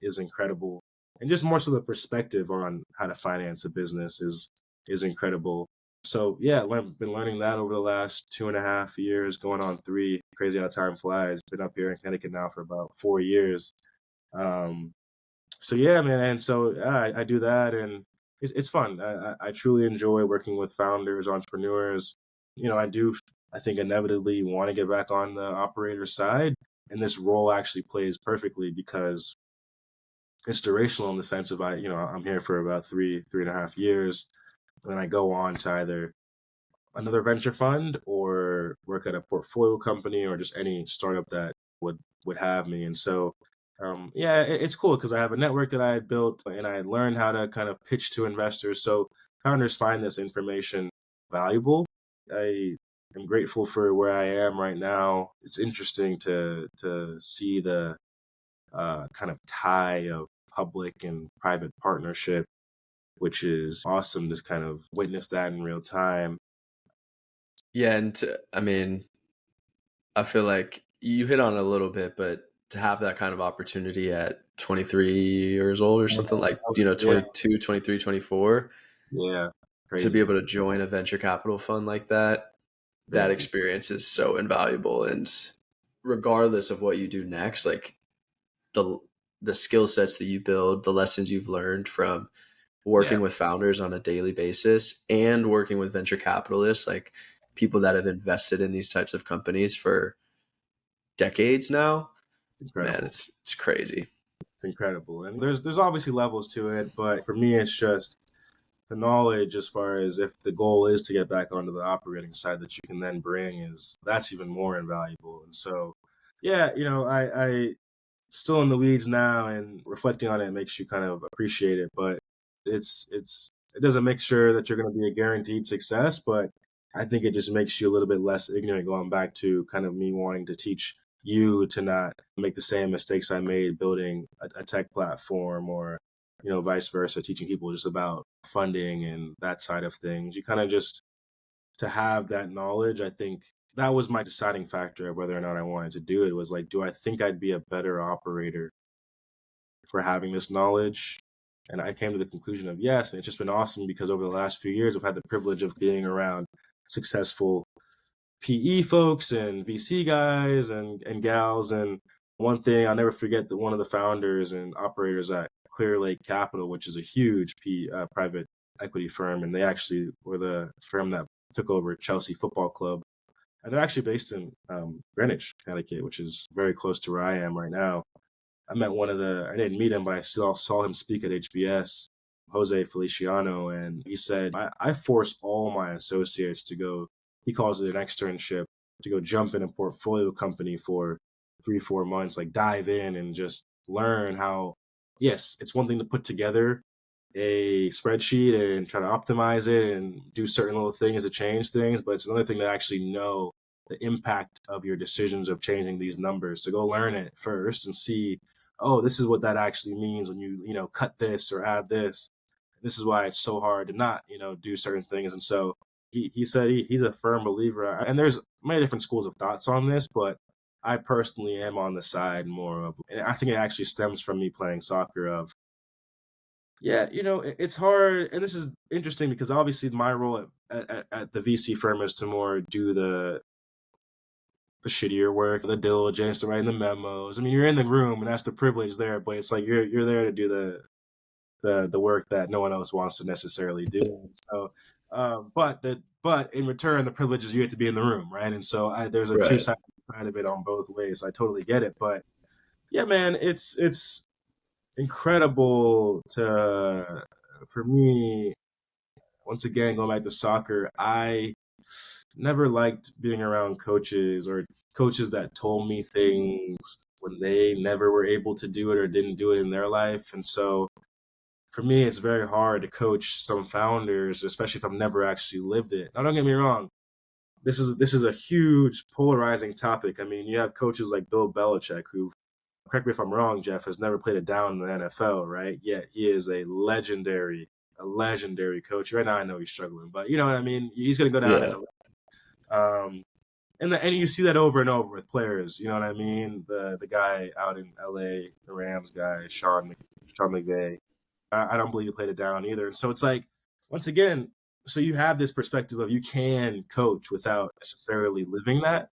is incredible. And just more so the perspective on how to finance a business is incredible. So yeah, I've been learning that over the last 2.5 years, going on 3. Crazy how time flies. Been up here in Connecticut now for about 4 years. So yeah, man, and so I do that, and it's fun. I truly enjoy working with founders, entrepreneurs. I think inevitably want to get back on the operator side, and this role actually plays perfectly because it's durational in the sense of I'm here for about 3.5 years, and then I go on to either another venture fund or work at a portfolio company or just any startup that would have me. And so yeah, it's cool because I have a network that I had built, and I had learned how to kind of pitch to investors. So founders find this information valuable. I am grateful for where I am right now. It's interesting to see the kind of tie of public and private partnership, which is awesome to kind of witness that in real time. Yeah, and I mean, I feel like you hit on it a little bit, but to have that kind of opportunity at 23 years old or something, like, Yeah, 22, 23, 24, yeah, to be crazy, able to join a venture capital fund like that, that crazy. experience is so invaluable. And regardless of what you do next, like the the skill sets that you build, the lessons you've learned from Yeah, working with founders on a daily basis and working with venture capitalists, like people that have invested in these types of companies for decades now, it's man, incredible. it's crazy. It's incredible, and there's obviously levels to it, but for me, it's just the knowledge as far as if the goal is to get back onto the operating side that you can then bring is that's even more invaluable. And so, yeah, I still in the weeds now, and reflecting on it makes you kind of appreciate it. But it doesn't make sure that you're going to be a guaranteed success, but I think it just makes you a little bit less ignorant. Going back to kind of me wanting to teach you to not make the same mistakes I made building a tech platform, or vice versa, teaching people just about funding and that side of things. You kind of just to have that knowledge. I think that was my deciding factor of whether or not I wanted to do it, was like, do I think I'd be a better operator for having this knowledge? And I came to the conclusion of yes. And it's just been awesome because over the last few years, I've had the privilege of being around successful PE folks and VC guys and gals. And one thing I'll never forget, that one of the founders and operators at Clear Lake Capital, which is a huge private equity firm, and they actually were the firm that took over Chelsea Football Club. And they're actually based in Greenwich, Connecticut, which is very close to where I am right now. I met I didn't meet him, but I still saw him speak at HBS. Jose Feliciano, and he said, I force all my associates to go, he calls it an externship, to go jump in a portfolio company for 3-4 months, like dive in and just learn how, yes, it's one thing to put together a spreadsheet and try to optimize it and do certain little things to change things, but it's another thing to actually know the impact of your decisions of changing these numbers. So go learn it first and see, oh, this is what that actually means when you cut this or add this. This is why it's so hard to not, do certain things. And so he said he's a firm believer. And there's many different schools of thoughts on this, but I personally am on the side more of, and I think it actually stems from me playing soccer of, yeah, it's hard. And this is interesting because obviously my role at the VC firm is to more do the shittier work, the diligence, the writing the memos. I mean, you're in the room and that's the privilege there, but it's like you're there to do the work that no one else wants to necessarily do. And so, but in return, the privilege is you get to be in the room, right? And so there's a Right. two-sided side of it on both ways. So I totally get it. But yeah, man, it's incredible for me. Once again, going back to soccer, I never liked being around coaches or coaches that told me things when they never were able to do it or didn't do it in their life. And so for me, it's very hard to coach some founders, especially if I've never actually lived it. Now, don't get me wrong. This is a huge polarizing topic. I mean, you have coaches like Bill Belichick, who, correct me if I'm wrong, Jeff, has never played it down in the NFL, right? Yet he is a legendary coach. Right now, I know he's struggling, but you know what I mean. He's going to go down as Yeah. a and you see that over and over with players. You know what I mean? The guy out in LA, the Rams guy, Sean McVay. I don't believe he played it down either. And so it's like, once again, so you have this perspective of you can coach without necessarily living that.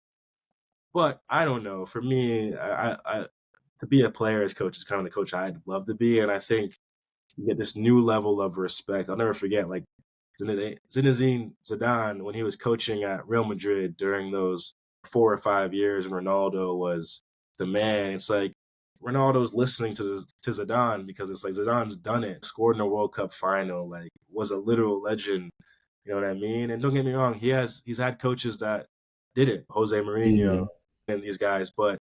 But I don't know. For me, I to be a player's coach is kind of the coach I'd love to be, and I think you get this new level of respect. I'll never forget, like Zinedine Zidane when he was coaching at Real Madrid during those 4 or 5 years, and Ronaldo was the man. It's like Ronaldo's listening to Zidane because it's like Zidane's done it, scored in a World Cup final, like was a literal legend. You know what I mean? And don't get me wrong, he's had coaches that did it, Jose Mourinho Mhm. and these guys, but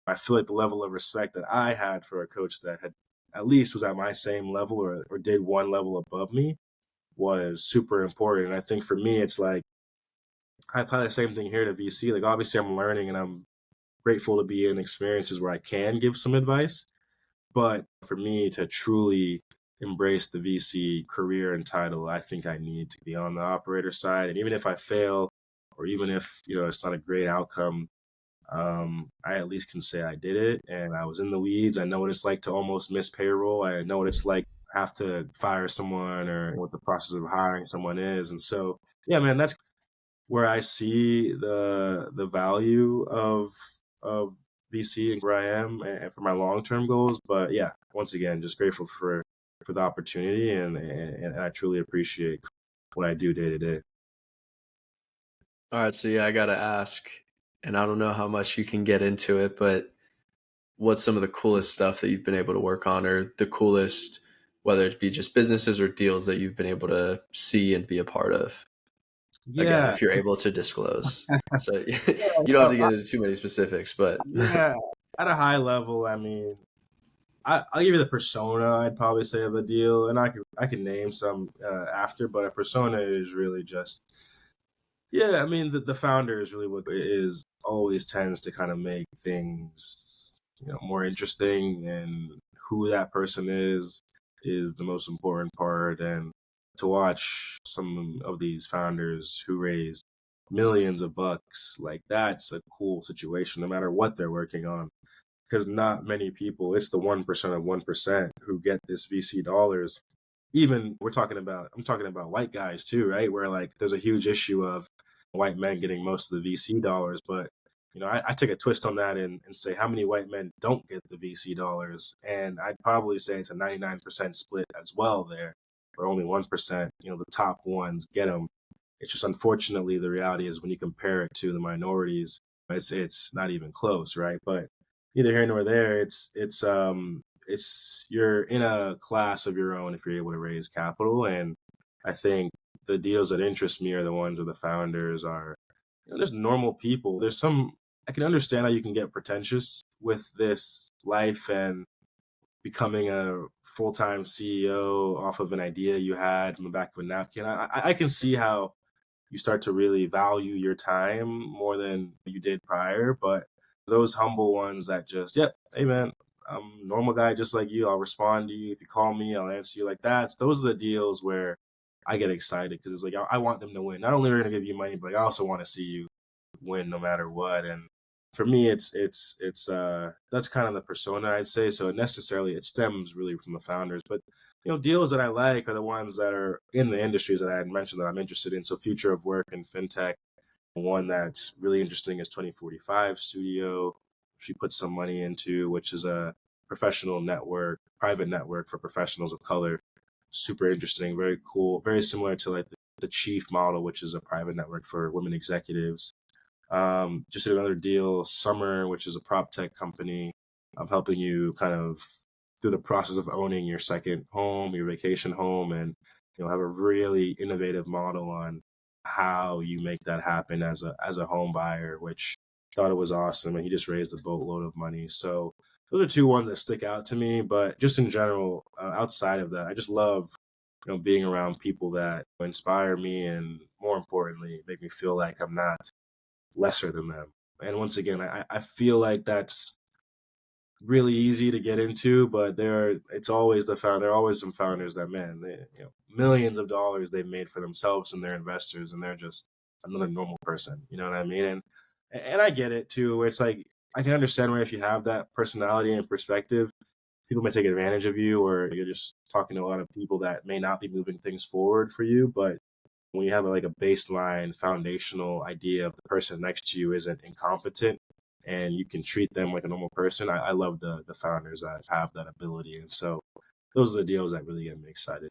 I feel like the level of respect that I had for a coach that had at least was at my same level or did one level above me was super important. And I think for me, it's like I apply the same thing here to VC. Like obviously I'm learning and I'm grateful to be in experiences where I can give some advice. But for me to truly embrace the VC career and title, I think I need to be on the operator side. And even if I fail, or even if, it's not a great outcome, I at least can say I did it and I was in the weeds. I know what it's like to almost miss payroll. I know what it's like to have to fire someone or what the process of hiring someone is. And so, yeah, man, that's where I see the value of VC and where I am and for my long term goals. But yeah, once again, just grateful for the opportunity and I truly appreciate what I do day to day. All right. So yeah, I gotta ask, and I don't know how much you can get into it, but what's some of the coolest stuff that you've been able to work on, or the coolest, whether it be just businesses or deals that you've been able to see and be a part of? Again, Yeah, if you're able to disclose. So you don't have no, to get into too many specifics, but yeah. At a high level, I mean, I'll give you the persona. I'd probably say of a deal, and I can name some after, but a persona is really just yeah. I mean, the founder is really what is always tends to kind of make things more interesting, and who that person is the most important part. And to watch some of these founders who raise millions of bucks, like that's a cool situation, no matter what they're working on because not many people, it's the 1% of 1% who get this VC dollars. Even I'm talking about white guys too, right? Where like there's a huge issue of white men getting most of the VC dollars. But, I take a twist on that and say how many white men don't get the VC dollars. And I'd probably say it's a 99% split as well there, or only 1%, the top ones get them. It's just unfortunately the reality is when you compare it to the minorities, it's not even close, right? But neither here nor there. It's you're in a class of your own if you're able to raise capital. And I think the deals that interest me are the ones where the founders are, just normal people. I can understand how you can get pretentious with this life and becoming a full-time CEO off of an idea you had from the back of a napkin. I can see how you start to really value your time more than you did prior. But those humble ones that just, yep, hey man, I'm a normal guy just like you. I'll respond to you. If you call me, I'll answer you like that. Those are the deals where I get excited because it's like, I want them to win. Not only are they going to give you money, but I also want to see you win no matter what. And for me, that's kind of the persona I'd say. So it stems really from the founders. But deals that I like are the ones that are in the industries that I had mentioned that I'm interested in. So future of work and fintech. One that's really interesting is 2045 Studio. She put some money into, which is a professional network, private network for professionals of color. Super interesting, very cool, very similar to like the Chief model, which is a private network for women executives. Just did another deal, Summer, which is a prop tech company. I'm helping you kind of through the process of owning your second home, your vacation home, and have a really innovative model on how you make that happen as a home buyer, which thought it was awesome. And he just raised a boatload of money. So those are two ones that stick out to me. But just in general, outside of that, I just love being around people that inspire me and more importantly, make me feel like I'm not lesser than them. And once again, I feel like that's really easy to get into, but there are always some founders that, man, millions of dollars they've made for themselves and their investors, and they're just another normal person. You know what I mean? And I get it too, where it's like I can understand where if you have that personality and perspective, people may take advantage of you, or you're just talking to a lot of people that may not be moving things forward for you. But when you have like a baseline foundational idea of the person next to you isn't incompetent and you can treat them like a normal person, I love the founders that have that ability. And so those are the deals that really get me excited.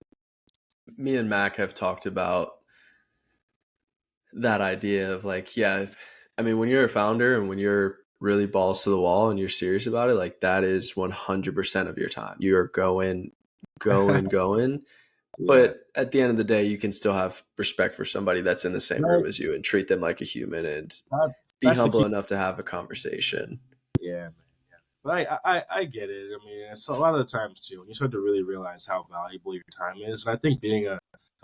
Me and Mac have talked about that idea of like, yeah, I mean, when you're a founder and when you're really balls to the wall and you're serious about it, like that is 100% of your time. You are going, going. Yeah. But at the end of the day, you can still have respect for somebody that's in the same Right. room as you and treat them like a human and be That's the key. humble enough to have a conversation. Yeah, man. Yeah. But I get it. I mean, it's a lot of the times too, when you start to really realize how valuable your time is. And I think being a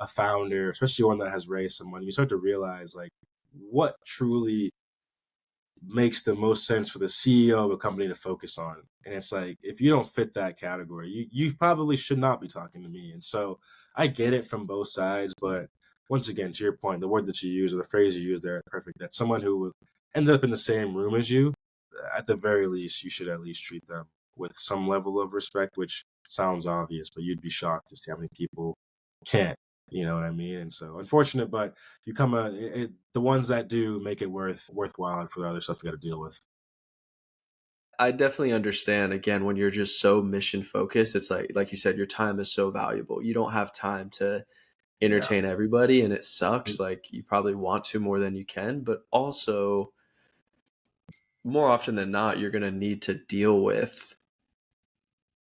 founder, especially one that has raised some money, you start to realize like what truly makes the most sense for the CEO of a company to focus on. And it's like, if you don't fit that category, you probably should not be talking to me. And so I get it from both sides. But once again, to your point, the word that you use or the phrase you use there, perfect. That someone who ended up in the same room as you, at the very least, you should at least treat them with some level of respect, which sounds obvious, but you'd be shocked to see how many people can't. You know what I mean? And so unfortunate, but the ones that do make it worthwhile for the other stuff you got to deal with. I definitely understand again when you're just so mission focused, it's like you said, your time is so valuable. You don't have time to Yeah. entertain everybody and it sucks. Like you probably want to more than you can, but also more often than not, you're gonna need to deal with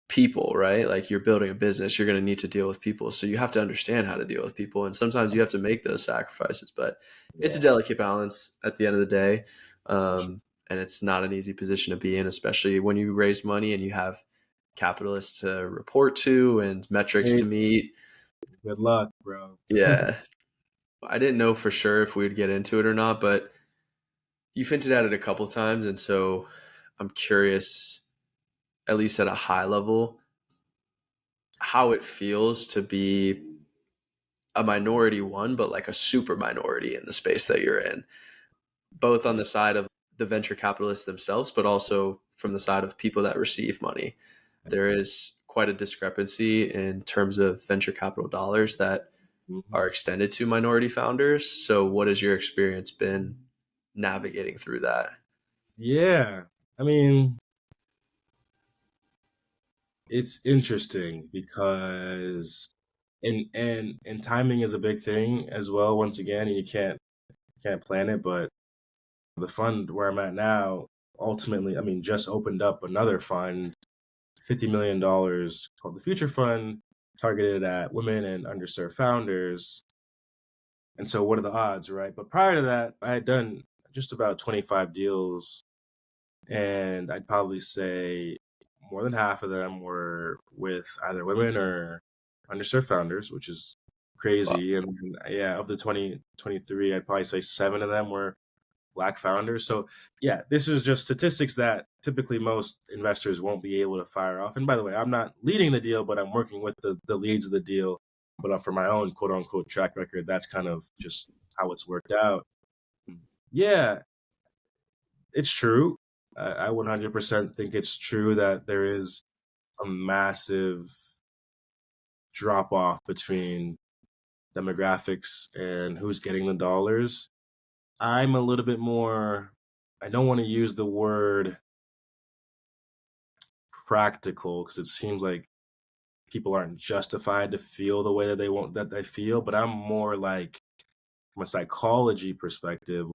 people, right? Like you're building a business, you're going to need to deal with people. So you have to understand how to deal with people. And sometimes you have to make those sacrifices, but it's a Yeah. delicate balance at the end of the day. And it's not an easy position to be in, especially when you raise money and you have capitalists to report to and metrics Hey, to meet. good luck, bro. Yeah. I didn't know for sure if we would get into it or not, but you've hinted at it a couple times. And so I'm curious, at least at a high level, how it feels to be a minority one, but like a super minority in the space that you're in, both on the side of the venture capitalists themselves, but also from the side of people that receive money. There is quite a discrepancy in terms of venture capital dollars that Mhm. are extended to minority founders. So, what has your experience been navigating through that? Yeah. I mean, it's interesting because and timing is a big thing as well. Once again, and you can't plan it, but the fund where I'm at now ultimately, I mean, just opened up another fund $50 million called the Future Fund, targeted at women and underserved founders. And so what are the odds, right? But prior to that, I had done just about 25 deals, and I'd probably say more than half of them were with either women or underserved founders, which is Wow. crazy. And then, yeah, of the 2023, I'd probably say 7 of them were Black founders. So yeah, this is just statistics that typically most investors won't be able to fire off. And by the way, I'm not leading the deal, but I'm working with the leads of the deal. But for my own quote unquote track record, that's kind of just how it's worked out. Yeah, it's true. I 100% think it's true that there is a massive drop off between demographics and who's getting the dollars. I'm a little bit more, I don't want to use the word practical because it seems like people aren't justified to feel the way that they feel, but I'm more like, from a psychology perspective,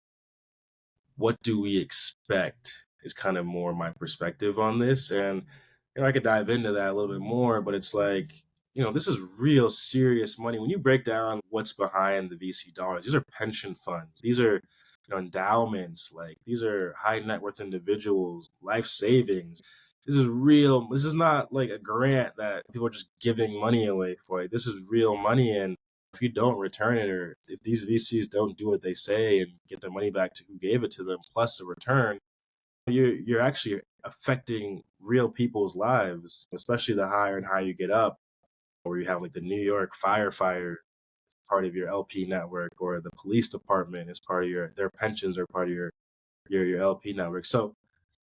what do we expect is kind of more my perspective on this. And I could dive into that a little bit more, but it's like, this is real serious money. When you break down what's behind the VC dollars, these are pension funds, these are endowments, like these are high net worth individuals, life savings. This is real. This is not like a grant that people are just giving money away for. Like, this is real money. And if you don't return it, or if these VCs don't do what they say and get their money back to who gave it to them plus a return, you're actually affecting real people's lives, especially the higher and higher you get up, or you have like the New York firefighter part of your LP network, or the police department is part of their pensions are part of your LP network. So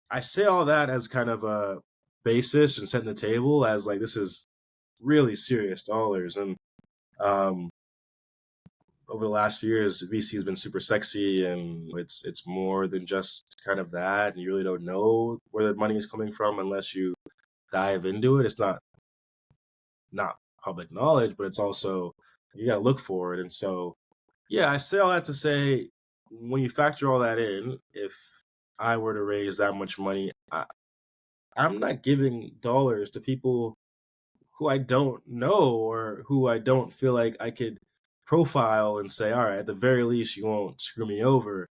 I say all that as kind of a basis and setting the table as like, this is really serious dollars. And um over the last few years, VC has been super sexy, and it's more than just kind of that. And you really don't know where the money is coming from unless you dive into it. It's not public knowledge, but it's also, you got to look for it. And so, yeah, I say all that to say, when you factor all that in, if I were to raise that much money, I'm not giving dollars to people who I don't know, or who I don't feel like I could profile and say, all right, at the very least, you won't screw me over.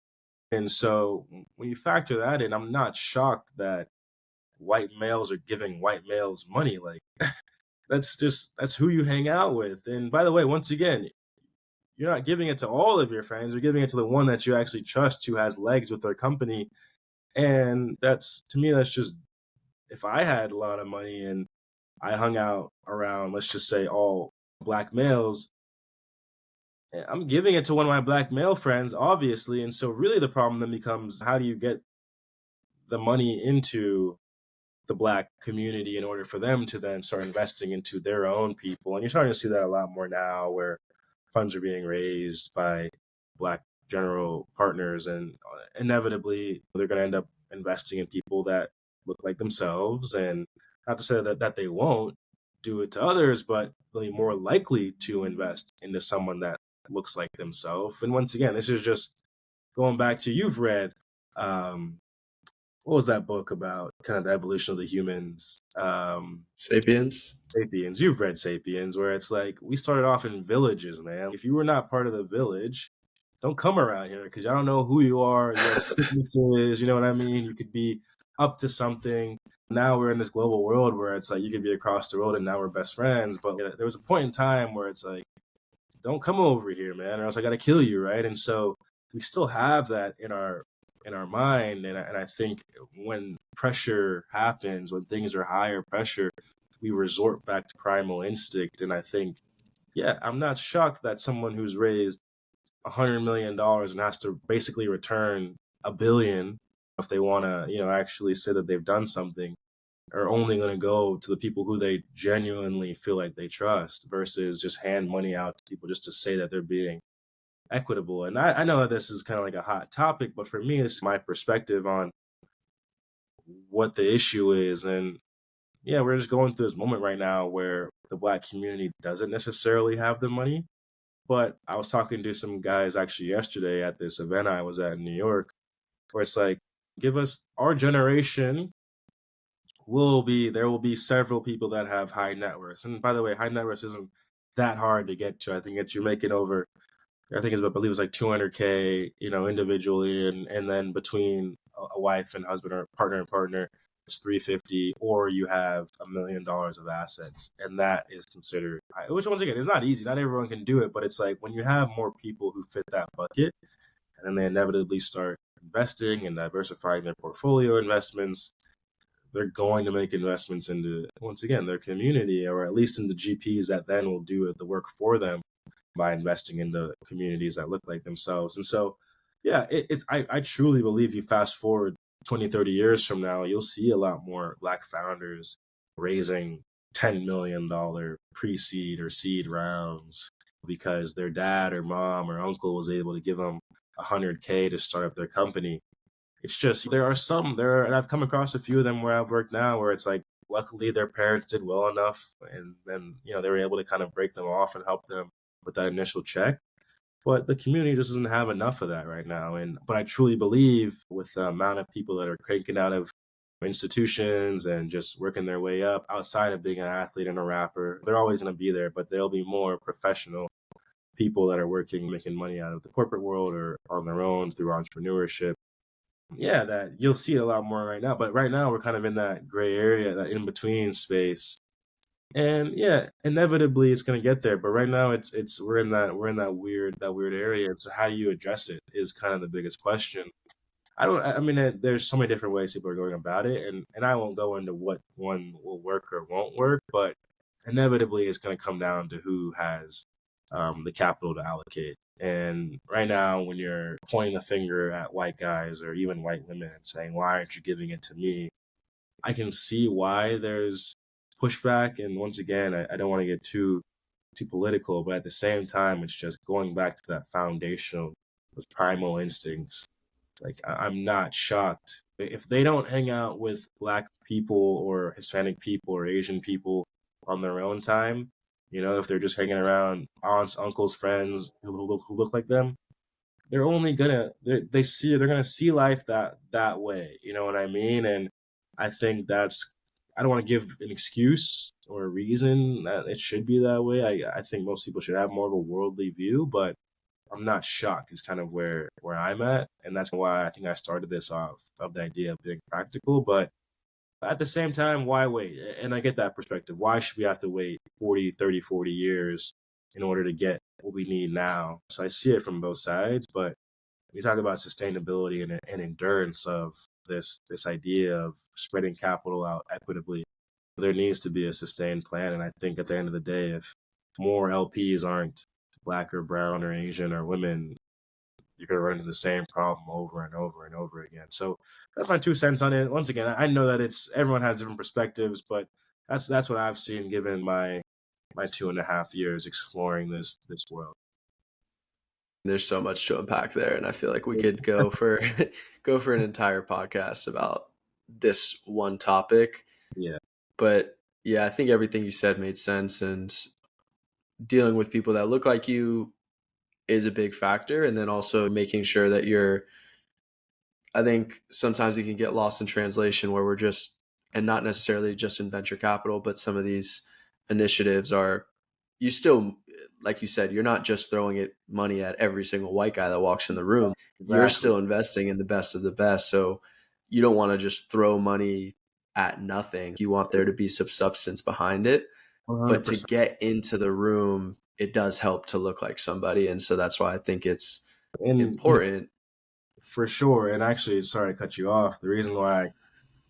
And so when you factor that in, I'm not shocked that white males are giving white males money. Like, that's who you hang out with. And by the way, once again, you're not giving it to all of your friends. You're giving it to the one that you actually trust, who has legs with their company. And that's, to me, that's just, if I had a lot of money and I hung out around, let's just say, all Black males, I'm giving it to one of my Black male friends, obviously. And so really the problem then becomes, how do you get the money into the Black community in order for them to then start investing into their own people? And you're starting to see that a lot more now, where funds are being raised by Black general partners, and inevitably they're going to end up investing in people that look like themselves. And not to say that they won't do it to others, but they'll be more likely to invest into someone that looks like themselves. And once again, this is just going back to, you've read, what was that book about, kind of the evolution of the humans? Sapiens. Sapiens. You've read Sapiens, where it's like, we started off in villages, man. If you were not part of the village, don't come around here, because I don't know who you are. You have sicknesses, you know what I mean? You could be up to something. Now we're in this global world where it's like, you could be across the road and now we're best friends. But there was a point in time where it's like, don't come over here, man, or else I got to kill you, right? And so we still have that in our mind. And I think when pressure happens, when things are higher pressure, we resort back to primal instinct. And I think, yeah, I'm not shocked that someone who's raised $100 million and has to basically return $1 billion, if they want to, actually say that they've done something, are only going to go to the people who they genuinely feel like they trust, versus just hand money out to people just to say that they're being equitable. And I know that this is kind of like a hot topic, but for me, this is my perspective on what the issue is. And yeah, we're just going through this moment right now where the Black community doesn't necessarily have the money. But I was talking to some guys actually yesterday at this event I was at in New York, where it's like, give us, our generation there will be several people that have high net worths. And by the way, high net worth isn't that hard to get to. I think that you're making over, I think it's, I believe it's like 200K, individually, and then between a wife and husband or partner and partner, it's 350, or you have $1 million of assets, and that is considered high. Which once again, is not easy. Not everyone can do it, but it's like when you have more people who fit that bucket, and then they inevitably start investing and diversifying their portfolio investments, they're going to make investments into, once again, their community, or at least into GPs that then will do the work for them by investing into communities that look like themselves. And so, yeah, I truly believe you fast forward 20, 30 years from now, you'll see a lot more Black founders raising $10 million pre-seed or seed rounds because their dad or mom or uncle was able to give them 100K to start up their company. It's just, there are some there, and I've come across a few of them where I've worked now, where it's like, luckily their parents did well enough, and then, they were able to kind of break them off and help them with that initial check. But the community just doesn't have enough of that right now. But I truly believe with the amount of people that are cranking out of institutions and just working their way up outside of being an athlete and a rapper, they're always going to be there, but there'll be more professional people that are working, making money out of the corporate world or on their own through entrepreneurship. Yeah, that you'll see it a lot more right now. But right now we're kind of in that gray area, that in between space. And yeah, inevitably it's gonna get there. But right now it's we're in that weird area. And so how do you address it is kind of the biggest question. I mean, there's so many different ways people are going about it, and I won't go into what one will work or won't work, but inevitably it's going to come down to who has the capital to allocate. And right now, when you're pointing the finger at white guys or even white women and saying, "Why aren't you giving it to me?" I can see why there's pushback. And once again, I don't want to get too political, but at the same time, it's just going back to that foundational, those primal instincts. Like, I'm not shocked if they don't hang out with Black people or Hispanic people or Asian people on their own time. If they're just hanging around aunts, uncles, friends who look like them, they're only gonna they're gonna see life that way. You know what I mean? And I think I don't want to give an excuse or a reason that it should be that way. I think most people should have more of a worldly view, but I'm not shocked is kind of where I'm at. And that's why I think I started this off of the idea of being practical. But at the same time, why wait? And I get that perspective. Why should we have to wait 40, 30, 40 years in order to get what we need now? So I see it from both sides. But when you talk about sustainability and endurance of this idea of spreading capital out equitably, there needs to be a sustained plan. And I think at the end of the day, if more LPs aren't Black or brown or Asian or women, you're going to run into the same problem over and over and over again. So that's my 2 cents on it. Once again, I know that everyone has different perspectives, but that's what I've seen given my 2.5 years exploring this world. There's so much to unpack there, and I feel like we could go for go for an entire podcast about this one topic. Yeah. But yeah, I think everything you said made sense, and dealing with people that look like you is a big factor. And then also making sure that I think sometimes we can get lost in translation where we're just, and not necessarily just in venture capital, but some of these initiatives are, you still, like you said, you're not just throwing money at every single white guy that walks in the room. Exactly. You're still investing in the best of the best. So you don't want to just throw money at nothing. You want there to be some substance behind it. 100%. But to get into the room, it does help to look like somebody. And so that's why I think it's important. For sure. And actually, sorry to cut you off. The reason why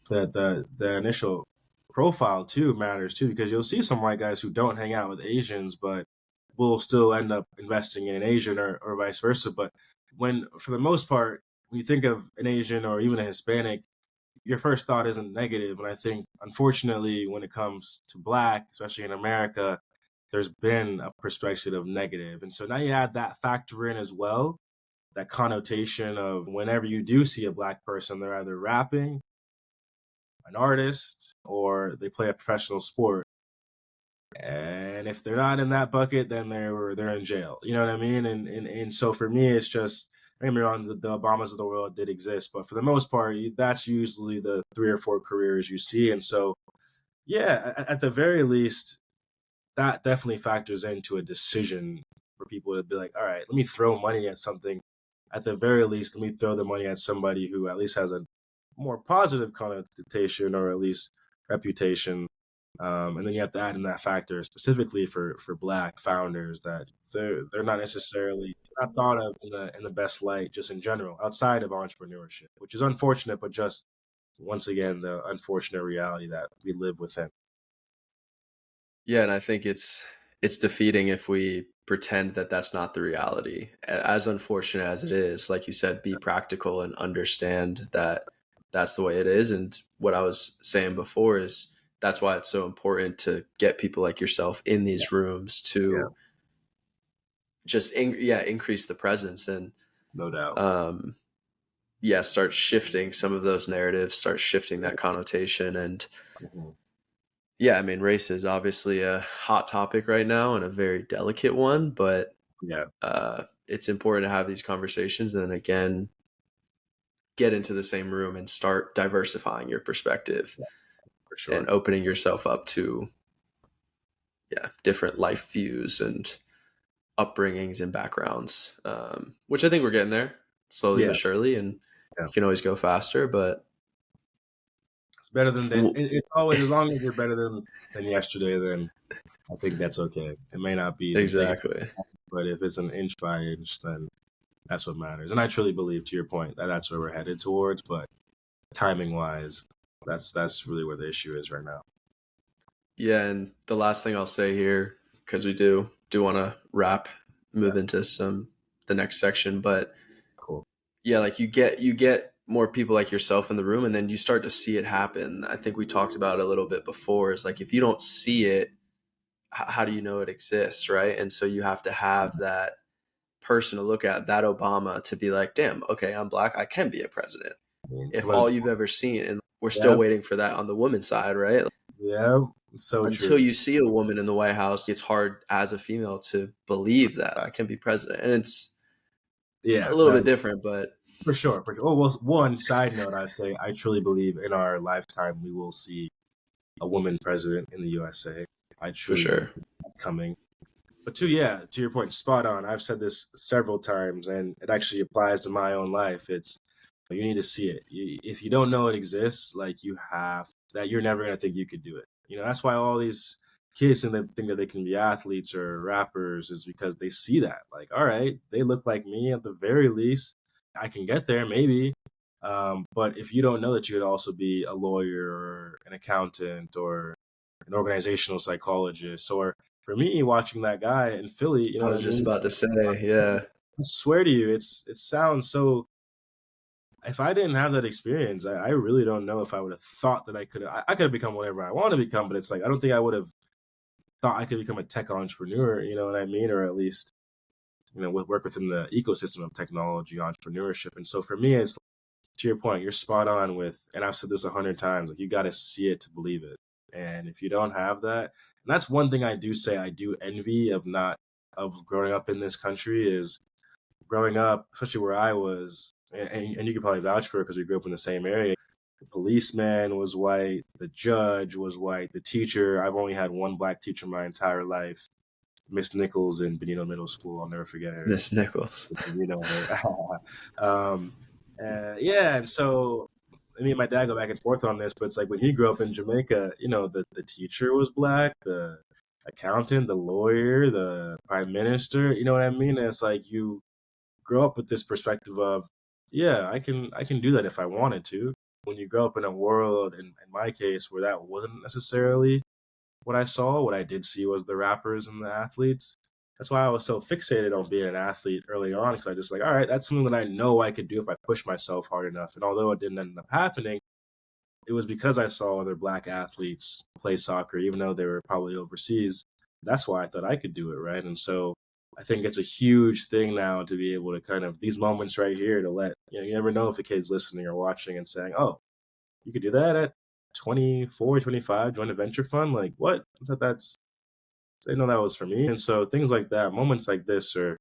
the initial profile too matters too, because you'll see some white guys who don't hang out with Asians, but will still end up investing in an Asian or vice versa. But for the most part, when you think of an Asian or even a Hispanic, your first thought isn't negative. And I think, unfortunately, when it comes to Black, especially in America, there's been a perspective of negative. And so now you add that factor in as well, that connotation of whenever you do see a Black person, they're either rapping, an artist, or they play a professional sport. And if they're not in that bucket, then they're in jail. You know what I mean? And so for me, it's just, don't get me wrong, the Obamas of the world did exist, but for the most part, that's usually the 3 or 4 careers you see. And so, yeah, at the very least, that definitely factors into a decision for people to be like, all right, let me throw money at something. At the very least, let me throw the money at somebody who at least has a more positive connotation or at least reputation. And then you have to add in that factor specifically for Black founders that they're not necessarily not thought of in the best light just in general outside of entrepreneurship, which is unfortunate, but just once again the unfortunate reality that we live within. Yeah, and I think it's defeating if we pretend that that's not the reality. As unfortunate as it is, like you said, be practical and understand that that's the way it is. And what I was saying before is that's why it's so important to get people like yourself in Yeah, these rooms yeah, to just increase the presence and no doubt. um start shifting some of those narratives, start shifting that connotation. And Mhm. yeah, I mean, race is obviously a hot topic right now and a very delicate one, but Yeah, it's important to have these conversations and then again get into the same room and start diversifying your perspective for and sure. opening yourself up to different life views and upbringings and backgrounds, which I think we're getting there slowly Yeah, but surely, and yeah. you can always go faster, but It's better than w- it's always as long as you're better than yesterday, then I think that's okay. It may not be the biggest, exactly. but if it's an inch by inch, then that's what matters. And I truly believe, to your point, that that's where we're headed towards. But timing wise, that's really where the issue is right now. Yeah, and the last thing I'll say here, because we do want to Yeah, move into the next section, but cool. yeah, like you get more people like yourself in the room, and then you start to see it happen. I think we talked about it a little bit before. Is like if you don't see it, how do you know it exists, right? And so you have to have that person to look at, that Obama, to be like, damn, okay, I'm Black, I can be a president. I mean, If but all you've ever seen, and we're still yeah, waiting for that on the women's side, right? yeah, it's so Until true. you see a woman in the White House, it's hard as a female to believe that I can be president. And it's a Yeah, little that bit different, but for sure. For sure. Oh well, one side note, I say I truly believe in our lifetime we will see a woman president in the USA. I for truly believe sure. that's coming. But two, yeah, to your point, spot on. I've said this several times, and it actually applies to my own life. It's you need to see it. If you don't know it exists, like you have that, you're never gonna think you could do it. That's why all these kids think that they can be athletes or rappers is because they see that. Like, all right, they look like me at the very least. I can get there, maybe. But if you don't know that you could also be a lawyer or an accountant or an organizational psychologist, or for me, watching that guy in Philly, you know I what was I just mean? about to say, yeah, I swear to you, it sounds so. If I didn't have that experience, I really don't know if I would have thought that I could have become whatever I want to become, but it's like I don't think I would have thought I could become a tech entrepreneur. You know what I mean? Or at least work within the ecosystem of technology entrepreneurship. And so for me, it's to your point, you're spot on with, and I've said this 100 times, like you got to see it to believe it. And if you don't have that, and that's one thing I do say I do envy of growing up in this country is growing up, especially where I was, and you could probably vouch for it because we grew up in the same area. The policeman was white, the judge was white, the teacher. I've only had one Black teacher my entire life, Miss Nichols in Benito Middle School. I'll never forget her. Miss Nichols. You know her. Yeah, and so me and my dad go back and forth on this, but it's like when he grew up in Jamaica, the teacher was Black, the accountant, the lawyer, the prime minister. You know what I mean? And it's like you grow up with this perspective of, yeah, I can do that if I wanted to. When you grow up in a world, in my case, where that wasn't necessarily what I saw, what I did see was the rappers and the athletes. That's why I was so fixated on being an athlete early on, because I just like, all right, that's something that I know I could do if I push myself hard enough. And although it didn't end up happening, it was because I saw other Black athletes play soccer, even though they were probably overseas. That's why I thought I could do it, right? And so I think it's a huge thing now to be able to kind of these moments right here to let you never know if a kid's listening or watching and saying, "Oh, you could do that at 24, 25, join a venture fund." Like what? I thought that's I didn't know that was for me. And so things like that, moments like this are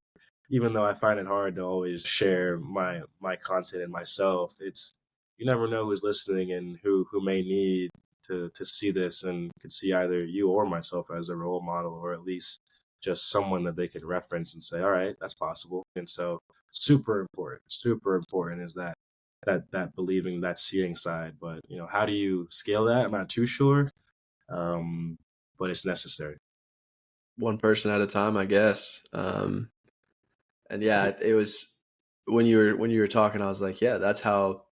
even though I find it hard to always share my content and myself, it's you never know who's listening and who may need to see this and could see either you or myself as a role model, or at least just someone that they can reference and say, all right, that's possible. And so super important is that believing, that seeing side. But how do you scale that? I'm not too sure. Um, but it's necessary. One person at a time, I guess. And yeah, Yeah, it was when you were talking, I was like, yeah, that's how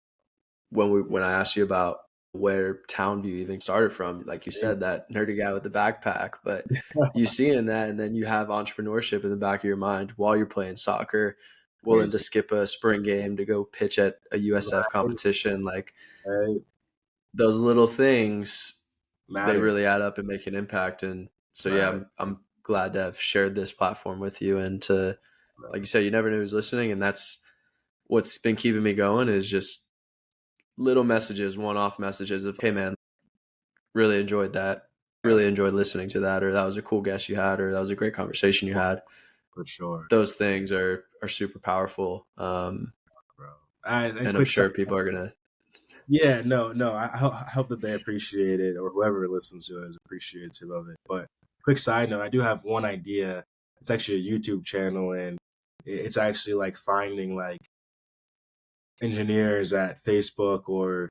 when I asked you about where Townview even started from, like you said, that nerdy guy with the backpack, but you seeing that, and then you have entrepreneurship in the back of your mind while you're playing soccer, willing to crazy. skip a spring game to go pitch at a USF Right, competition, like right. those little things, they Matter. really add up and make an impact. And so yeah, Matter. I'm glad to have shared this platform with you, and to, like you said, you never know who's listening, and that's what's been keeping me going, is just little messages, one-off messages of, hey man, really enjoyed that, Yeah, really enjoyed listening to that, or that was a cool guest you had, or that was a great conversation you had. for sure, Those things are super powerful. bro. And And I'm quick side. sure people are gonna. Yeah, no. I hope that they appreciate it, or whoever listens to it is appreciative of it. But quick side note, I do have one idea. It's actually a YouTube channel, and it's actually like finding like engineers at Facebook, or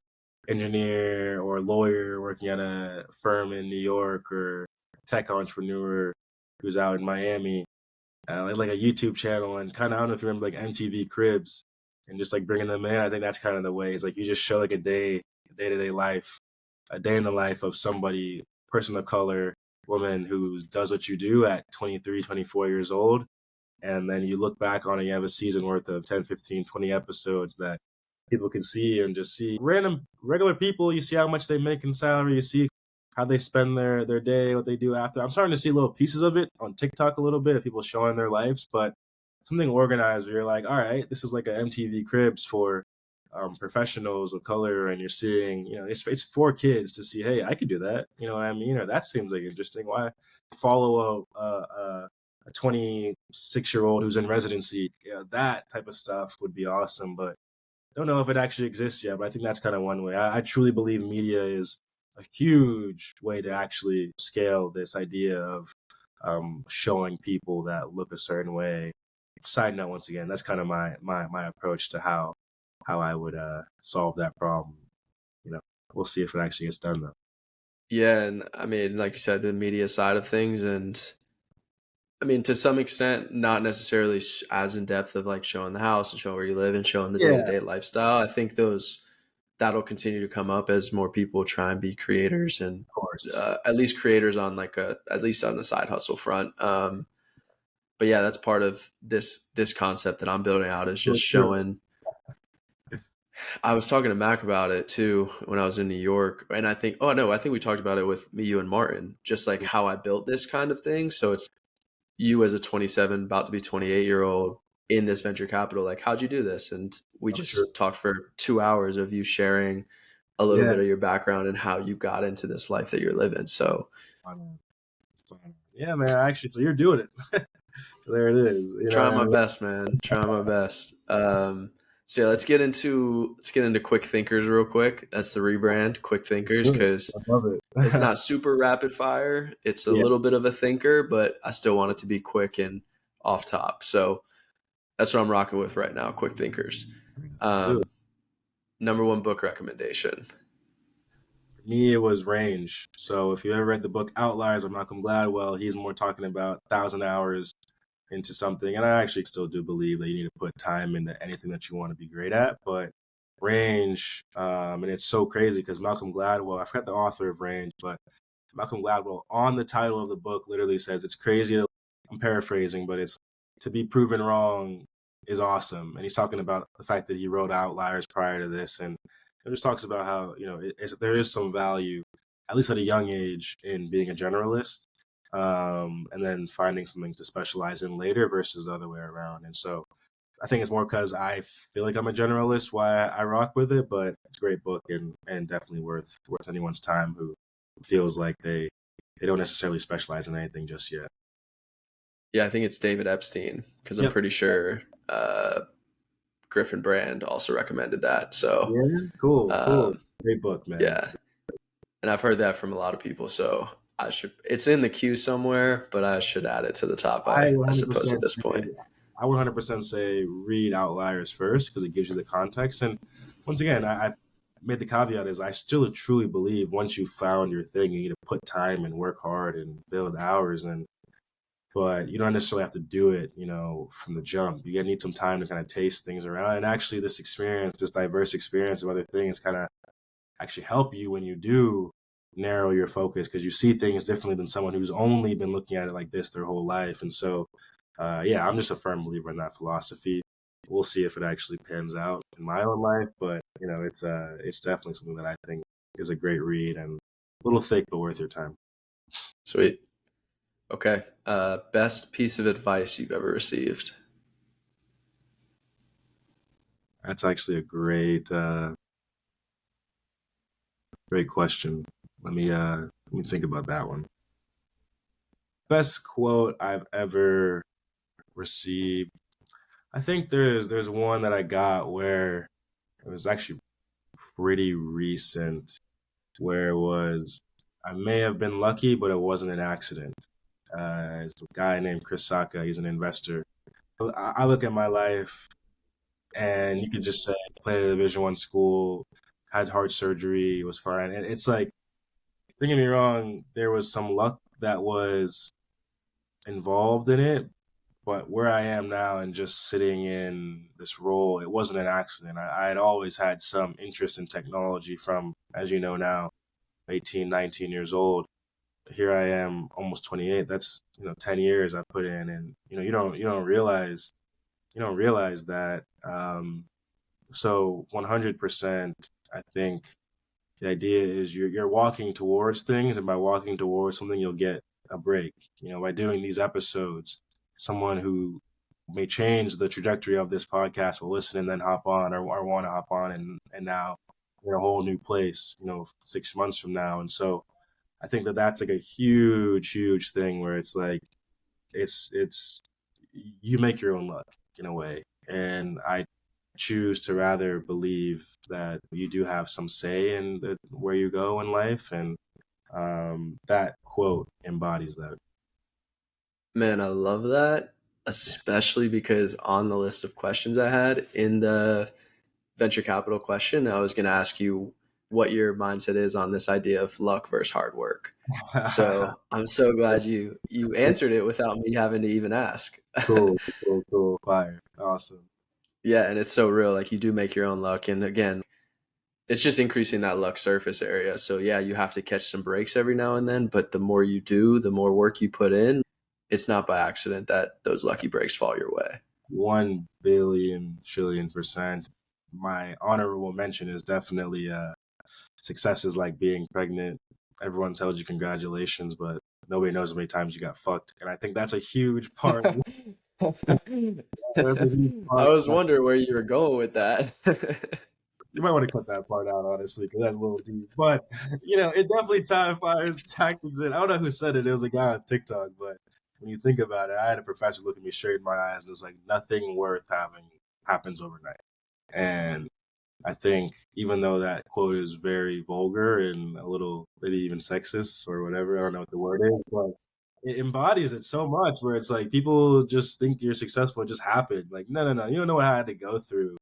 engineer or lawyer working at a firm in New York, or tech entrepreneur who's out in Miami, like a YouTube channel, and kind of, I don't know if you remember like MTV Cribs, and just like bringing them in. I think that's kind of the way. It's like you just show like day to day life, a day in the life of somebody, person of color, woman who does what you do at 23, 24 years old. And then you look back on it, you have a season worth of 10, 15, 20 episodes that people can see, and just see random, regular people. You see how much they make in salary. You see how they spend their day, what they do after. I'm starting to see little pieces of it on TikTok a little bit of people showing their lives, but something organized where you're like, all right, this is like a MTV Cribs for professionals of color, and you're seeing, it's for kids to see. Hey, I could do that. You know what I mean? Or that seems like interesting. Why follow a 26-year-old who's in residency? That type of stuff would be awesome, but I don't know if it actually exists yet. But I think that's kind of one way. I truly believe media is a huge way to actually scale this idea of showing people that look a certain way. Side note, once again, that's kind of my approach to how I would solve that problem. You know, we'll see if it actually gets done though. Yeah, and I mean, like you said, the media side of things, and I mean, to some extent, not necessarily as in depth of like showing the house and showing where you live and showing the day Yeah, to of day lifestyle. I think that'll continue to come up as more people try and be creators, and course. at least creators on at least on the side hustle front. But yeah, that's part of this concept that I'm building out, is For just sure. showing. I was talking to Mac about it too when I was in New York, and I think, oh no, I think we talked about it with me, you, and Martin, just like how I built this kind of thing. So it's you as a 27, about to be 28-year-old in this venture capital. Like, how'd you do this? And we For sure. just talked for 2 hours of you sharing a little Yeah. bit of your background and how you got into this life that you're living. So Yeah, man. Actually, so you're doing it. There it is. You know what trying I my mean? best, man. Trying my best. So yeah, let's get into quick thinkers real quick. That's the rebrand, quick Let's thinkers, do it. because I love it's it. not super rapid fire. It's a Yeah. little bit of a thinker, but I still want it to be quick and off top. So that's what I'm rocking with right now. Quick thinkers. Let's do it. Um, Number one book recommendation. For me, it was Range. So if you ever read the book Outliers of Malcolm Gladwell, he's more talking about 1,000 hours into something. And I actually still do believe that you need to put time into anything that you want to be great at. But Range, and it's so crazy because Malcolm Gladwell, I forgot the author of Range, but Malcolm Gladwell on the title of the book literally says it's crazy to, I'm paraphrasing, but it's to be proven wrong is awesome. And he's talking about the fact that he wrote Outliers prior to this, and it just talks about how there is some value, at least at a young age, in being a generalist, and then finding something to specialize in later versus the other way around. And so I think it's more because I feel like I'm a generalist why I rock with it, but it's a great book, and definitely worth anyone's time who feels like they don't necessarily specialize in anything just yet. Yeah, I think it's David Epstein because I'm Yep. pretty sure Griffin Brand also recommended that. So, Yeah. Cool. Cool. um, Great book, man. yeah, and I've heard that from a lot of people. So I should. It's in the queue somewhere, but I should add it to the top. I I suppose at 100% this say point. I would 100% say read Outliers first because it gives you the context. And once again, I made the caveat is I still truly believe once you found your thing, you need to put time and work hard and build hours. And but you don't necessarily have to do it, from the jump. You need some time to kind of taste things around. And actually, this experience, this diverse experience of other things, kind of actually help you when you do narrow your focus because you see things differently than someone who's only been looking at it like this their whole life. And so, yeah, I'm just a firm believer in that philosophy. We'll see if it actually pans out in my own life, but it's definitely something that I think is a great read and a little thick but worth your time. Sweet. Okay. Best piece of advice you've ever received? That's actually a great question. Let me think about that one. Best quote I've ever received. I think there's one that I got where it was actually pretty recent, where it was I may have been lucky, but it wasn't an accident. It's a guy named Chris Sacca. He's an investor. I look at my life, and you could just say played at a Division I school, had heart surgery, was fine. And it's like, don't get me wrong, there was some luck that was involved in it, but where I am now and just sitting in this role, it wasn't an accident. I had always had some interest in technology from, as you know now, 18, 19 years old. Here I am, almost 28. That's 10 years I put in, and you don't realize that. So 100%, I think the idea is you're walking towards things, and by walking towards something, you'll get a break. By doing these episodes, someone who may change the trajectory of this podcast will listen and then hop on or want to hop on, and now in a whole new place, 6 months from now. And so I think that that's like a huge, huge thing where it's like, it's you make your own luck in a way. And I choose to rather believe that you do have some say in where you go in life. And that quote embodies that. Man, I love that, especially because on the list of questions I had in the venture capital question, I was going to ask you what your mindset is on this idea of luck versus hard work. So I'm so glad you answered it without me having to even ask. Cool, cool, cool. Fire. Awesome. Yeah, and it's so real. Like you do make your own luck, and again, it's just increasing that luck surface area. So yeah, you have to catch some breaks every now and then, but the more you do, the more work you put in, it's not by accident that those lucky breaks fall your way. 1 billion trillion%. My honorable mention is definitely successes like being pregnant. Everyone tells you congratulations, but nobody knows how many times you got fucked. And I think that's a huge part. That's a huge I part. was wondering where you were going with that. You might want to cut that part out, honestly, because that's a little deep. But it definitely fires tactics in. I don't know who said it. It was a guy on TikTok, but when you think about it, I had a professor look at me straight in my eyes and it was like, nothing worth having happens overnight. And I think even though that quote is very vulgar and a little maybe even sexist or whatever, I don't know what the word is, but it embodies it so much where it's like people just think you're successful. It just happened. Like, no. You don't know what I had to go through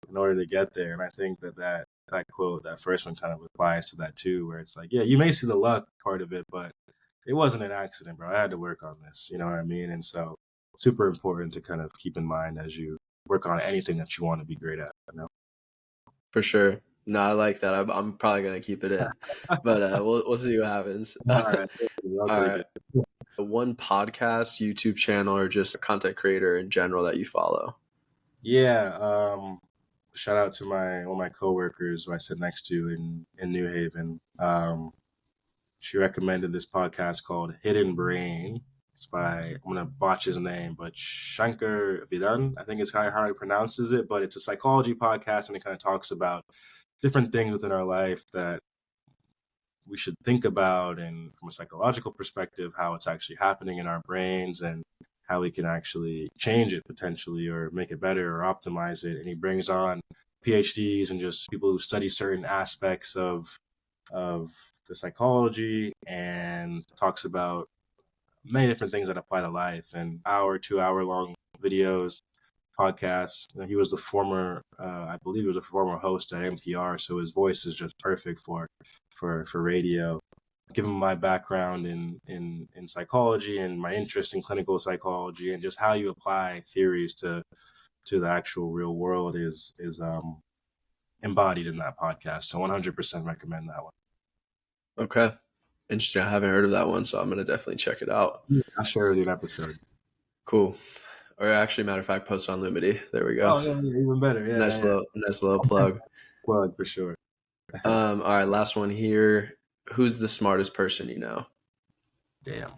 in order to get there. And I think that quote, that first one kind of applies to that too, where it's like, yeah, you may see the luck part of it, but it wasn't an accident, bro. I had to work on this. You know what I mean? And so super important to kind of keep in mind as you work on anything that you want to be great at. For sure. No, I like that. I'm probably gonna keep it in, but we'll see what happens. All All right. I'll take right. it. One podcast, YouTube channel, or just a content creator in general that you follow? Yeah. Shout out to one of my coworkers who I sit next to in New Haven. She recommended this podcast called Hidden Brain. It's by, I'm gonna botch his name, but Shankar Vidan, I think is how he pronounces it. But it's a psychology podcast, and it kind of talks about different things within our life that we should think about, and from a psychological perspective, how it's actually happening in our brains. And how we can actually change it potentially or make it better or optimize it. And he brings on PhDs and just people who study certain aspects of the psychology and talks about many different things that apply to life and 2 hour long videos, podcasts. He was the former, I believe he was a former host at NPR. So his voice is just perfect for radio. Given my background in psychology and my interest in clinical psychology and just how you apply theories to the actual real world is embodied in that podcast. So 100% recommend that one. Okay. Interesting. I haven't heard of that one, so I'm going to definitely check it out. I'll share with you an episode. Cool. Or actually, matter of fact, post on Lumity. There we go. Oh, yeah, even better. Yeah, nice little plug. Plug for sure. All right, last one here. Who's the smartest person you know? Damn.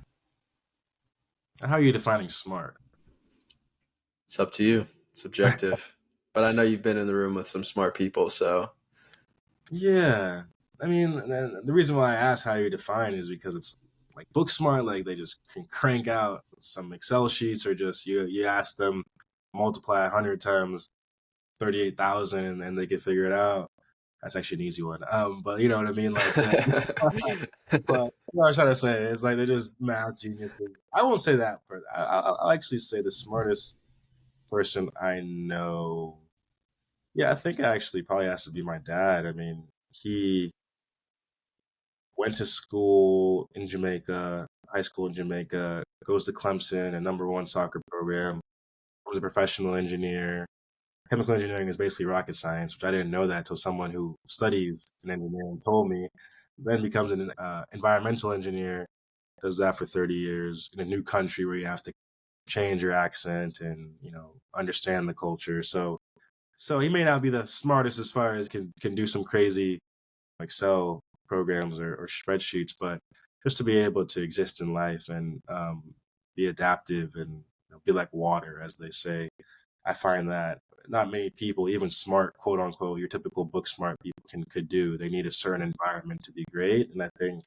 How are you defining smart? It's up to you. It's subjective. But I know you've been in the room with some smart people, so. Yeah. I mean, the reason why I ask how you define is because it's like book smart, like they just can crank out some Excel sheets or just you ask them multiply 100 times 38,000 and then they can figure it out. That's actually an easy one. But you know what I mean? Like, but what I'm trying to say is like they're just math geniuses. I won't say that. I'll actually say the smartest person I know. Yeah, I think it actually probably has to be my dad. I mean, he went to school in Jamaica, high school in Jamaica, goes to Clemson, a #1 soccer program, was a professional engineer. Chemical engineering is basically rocket science, which I didn't know that until someone who studies in engineering told me. Then becomes an environmental engineer, does that for 30 years in a new country where you have to change your accent and, understand the culture. So he may not be the smartest as far as can do some crazy Excel programs or spreadsheets, but just to be able to exist in life and be adaptive and be like water, as they say. I find that not many people, even smart, quote unquote, your typical book smart people could do. They need a certain environment to be great. And I think,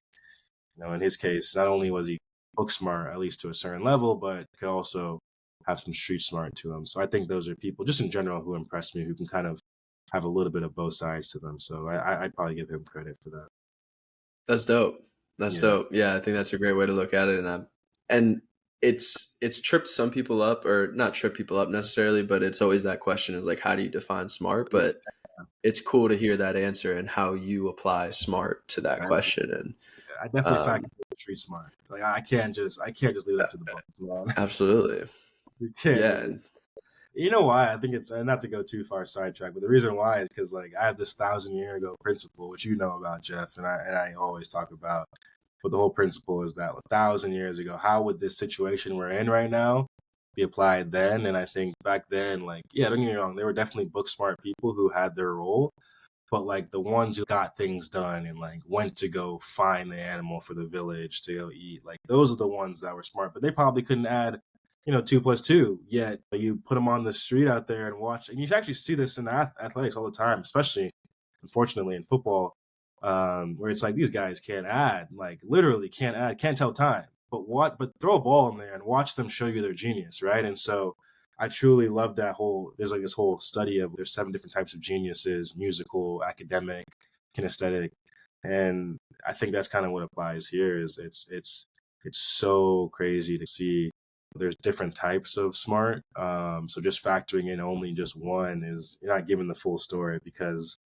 in his case, not only was he book smart, at least to a certain level, but could also have some street smart to him. So I think those are people just in general who impress me, who can kind of have a little bit of both sides to them. So I'd probably give him credit for that. That's dope. That's dope. Yeah, I think that's a great way to look at it. And it's tripped some people up, or not trip people up necessarily, but it's always that question is like, how do you define smart? But it's cool to hear that answer and how you apply smart to that question. And I definitely factor street smart. Like I can't just leave it up to the books, man. Absolutely. You can't. Yeah. You know why? I think it's not to go too far sidetrack, but the reason why is because like I have this 1,000-year ago principle, which you know about, Jeff, and I always talk about. But the whole principle is that 1,000 years ago, how would this situation we're in right now be applied then? And I think back then, like, yeah, don't get me wrong, there were definitely book smart people who had their role, but like the ones who got things done and like went to go find the animal for the village to go eat, like those are the ones that were smart, but they probably couldn't add 2 + 2, yet you put them on the street out there and watch. And you actually see this in athletics all the time, especially, unfortunately, in football, where it's like these guys can't add, like literally can't add, can't tell time. But throw a ball in there and watch them show you their genius, right? And so I truly love that there's like this whole study of there's 7 different types of geniuses: musical, academic, kinesthetic. And I think that's kind of what applies here is it's so crazy to see there's different types of smart. So just factoring in only just one is you're not giving the full story, because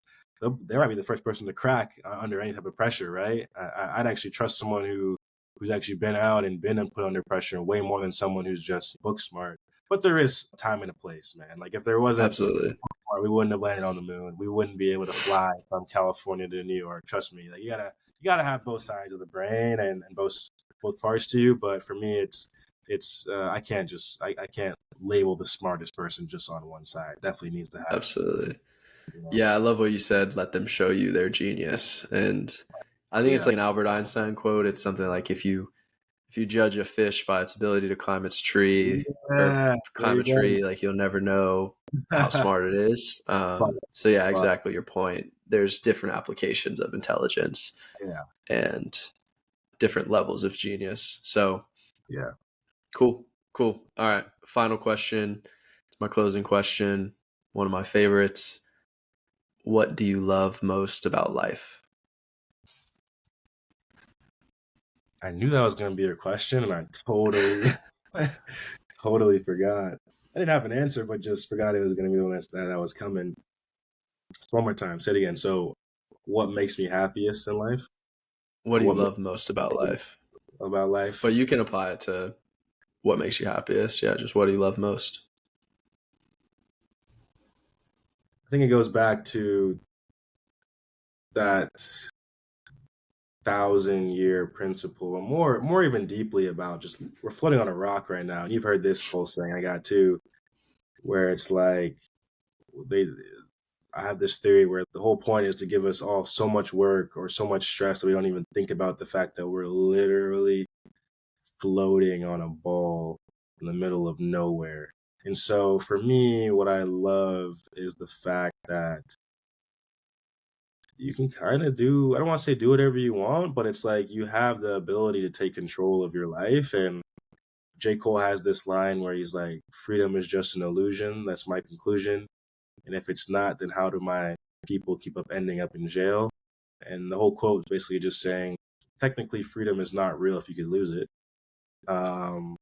they might be the first person to crack under any type of pressure, right? I'd actually trust someone who's actually been out and been put under pressure way more than someone who's just book smart. But there is time and a place, man. Like if there wasn't, absolutely, we wouldn't have landed on the moon. We wouldn't be able to fly from California to New York. Trust me. Like you gotta have both sides of the brain and both parts to you. But for me, it's I can't label the smartest person just on one side. Definitely needs to have. Absolutely. Yeah, I love what you said. Let them show you their genius. And I think it's like an Albert Einstein quote. It's something like if you judge a fish by its ability to climb its tree or climb a tree, like you'll never know how smart it is. So yeah, exactly your point. There's different applications of intelligence and different levels of genius. So yeah. Cool. Cool. All right. Final question. It's my closing question. One of my favorites. What do you love most about life? I knew that was going to be your question, and I totally, totally forgot. I didn't have an answer, but just forgot it was going to be the one that was coming. One more time, say it again. So, what makes me happiest in life? What do Or you what love makes most about me life? about life? But you can apply it to what makes you happiest. Yeah, just what do you love most? I think it goes back to that 1,000-year principle, and more even deeply about just we're floating on a rock right now. And you've heard this whole saying I got too, where it's like they I have this theory where the whole point is to give us all so much work or so much stress that we don't even think about the fact that we're literally floating on a ball in the middle of nowhere. And so for me, what I love is the fact that you can kind of do, I don't want to say do whatever you want, but it's like you have the ability to take control of your life. And J. Cole has this line where he's like, freedom is just an illusion. That's my conclusion. And if it's not, then how do my people keep up ending up in jail? And the whole quote is basically just saying, technically, freedom is not real if you could lose it. Um,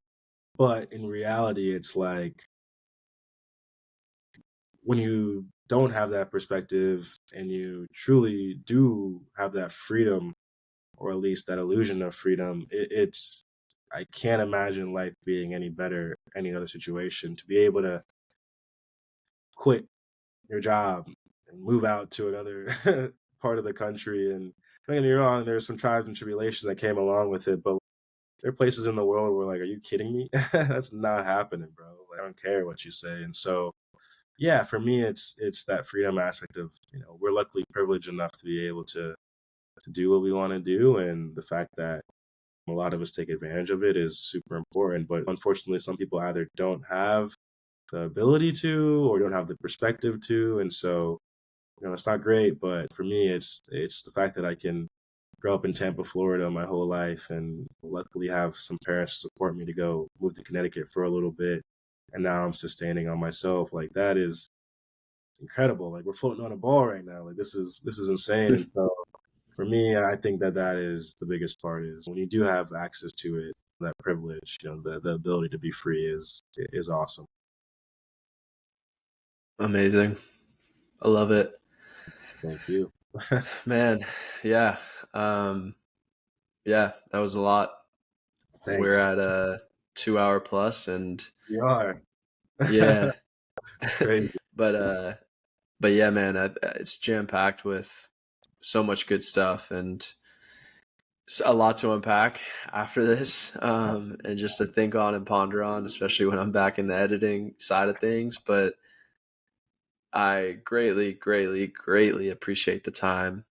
but in reality, it's like when you don't have that perspective and you truly do have that freedom, or at least that illusion of freedom, it's I can't imagine life being any better, any other situation. To be able to quit your job and move out to another part of the country. And don't get me wrong, there's some trials and tribulations that came along with it, but there are places in the world where like, are you kidding me? That's not happening, bro. Like, I don't care what you say. And so, yeah, for me, it's that freedom aspect of we're luckily privileged enough to be able to do what we want to do, and the fact that a lot of us take advantage of it is super important. But unfortunately, some people either don't have the ability to or don't have the perspective to, and so it's not great. But for me, it's the fact that I can grow up in Tampa, Florida my whole life, and luckily have some parents to support me to go move to Connecticut for a little bit, and now I'm sustaining on myself. Like that is incredible. Like we're floating on a ball right now. Like this is insane. And so for me, I think that that is the biggest part, is when you do have access to it, that privilege, the ability to be free is awesome. Amazing. I love it. Thank you. Man, yeah. Um, yeah, that was a lot. We're Thanks. at a 2 hour plus and You are. yeah, It's crazy. but yeah, man, it's jam packed with so much good stuff and a lot to unpack after this, and just to think on and ponder on, especially when I'm back in the editing side of things. But I greatly, greatly, greatly appreciate the time,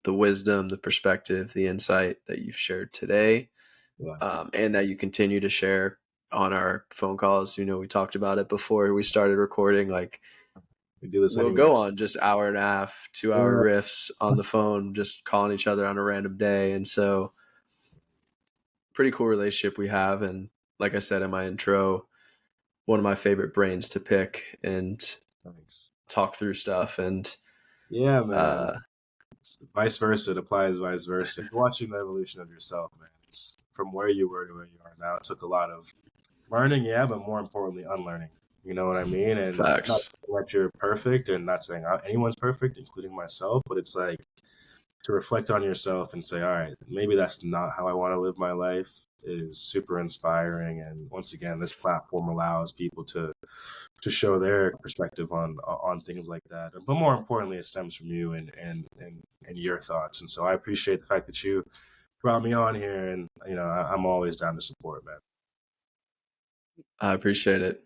the wisdom, the perspective, the insight that you've shared today, Yeah, and that you continue to share on our phone calls. We talked about it before we started recording. Like, we do this we'll anyway. go on just hour and a half, 2 hour Yeah, riffs on the phone, just calling each other on a random day. And so, pretty cool relationship we have. And like I said in my intro, one of my favorite brains to pick and thanks. talk through stuff. And Yeah, man. uh, It's vice versa. It applies vice versa. You're watching the evolution of yourself, man. It's from where you were to where you are now. It took a lot of learning, yeah, but more importantly, unlearning. You know what I mean? And not facts. saying that you're perfect, and not saying anyone's perfect, including myself, but it's like to reflect on yourself and say, all right, maybe that's not how I want to live my life, is super inspiring. And once again, this platform allows people to show their perspective on things like that. But more importantly, it stems from you and your thoughts. And so I appreciate the fact that you brought me on here, and I'm always down to support, man. I appreciate it.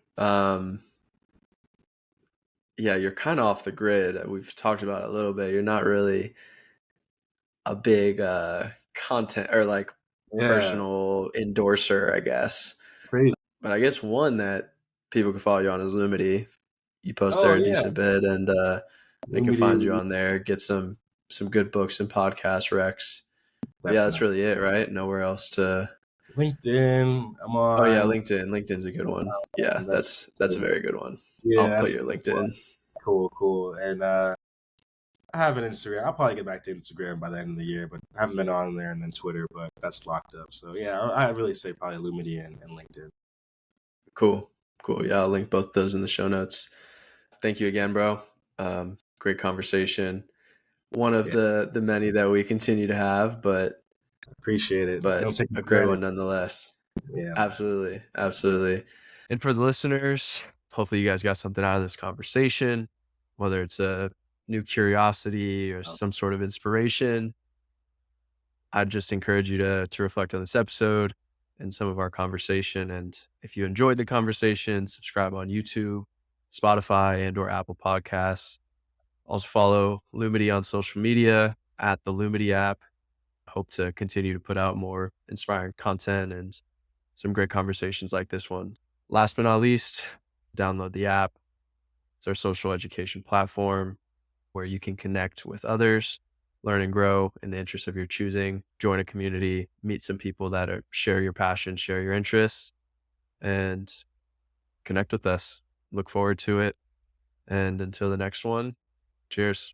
Yeah, you're kind of off the grid. We've talked about it a little bit. You're not really a big content or like Yeah, personal endorser, I guess. crazy. But I guess one that people can follow you on is Lumity. You post there Oh a yeah, decent bit, and they can Lumity, find you on there. Get some good books and podcast recs. But yeah, that's definitely. really it, right? Nowhere else to. LinkedIn. I'm Oh yeah, on. LinkedIn. LinkedIn's a good one. Yeah, And that's a very good one. I'll yeah, put that's your LinkedIn. cool, cool. And I have an Instagram. I'll probably get back to Instagram by the end of the year, but I haven't been on there, and then Twitter, but that's locked up. So yeah, I really say probably Lumity and LinkedIn. Cool. Cool. Yeah, I'll link both those in the show notes. Thank you again, bro. Great conversation. One of Yeah, the many that we continue to have, appreciate it. I don't but take it a for great granted. one nonetheless. Yeah, man. Absolutely. Absolutely. And for the listeners, hopefully you guys got something out of this conversation, whether it's a new curiosity or some sort of inspiration. I'd just encourage you to reflect on this episode and some of our conversation. And if you enjoyed the conversation, subscribe on YouTube, Spotify, and or Apple Podcasts. Also follow Lumity on social media at the Lumity app. Hope to continue to put out more inspiring content and some great conversations like this one. Last but not least, download the app. It's our social education platform where you can connect with others, learn and grow in the interest of your choosing, join a community, meet some people that share your passion, share your interests, and connect with us. Look forward to it. And until the next one, cheers.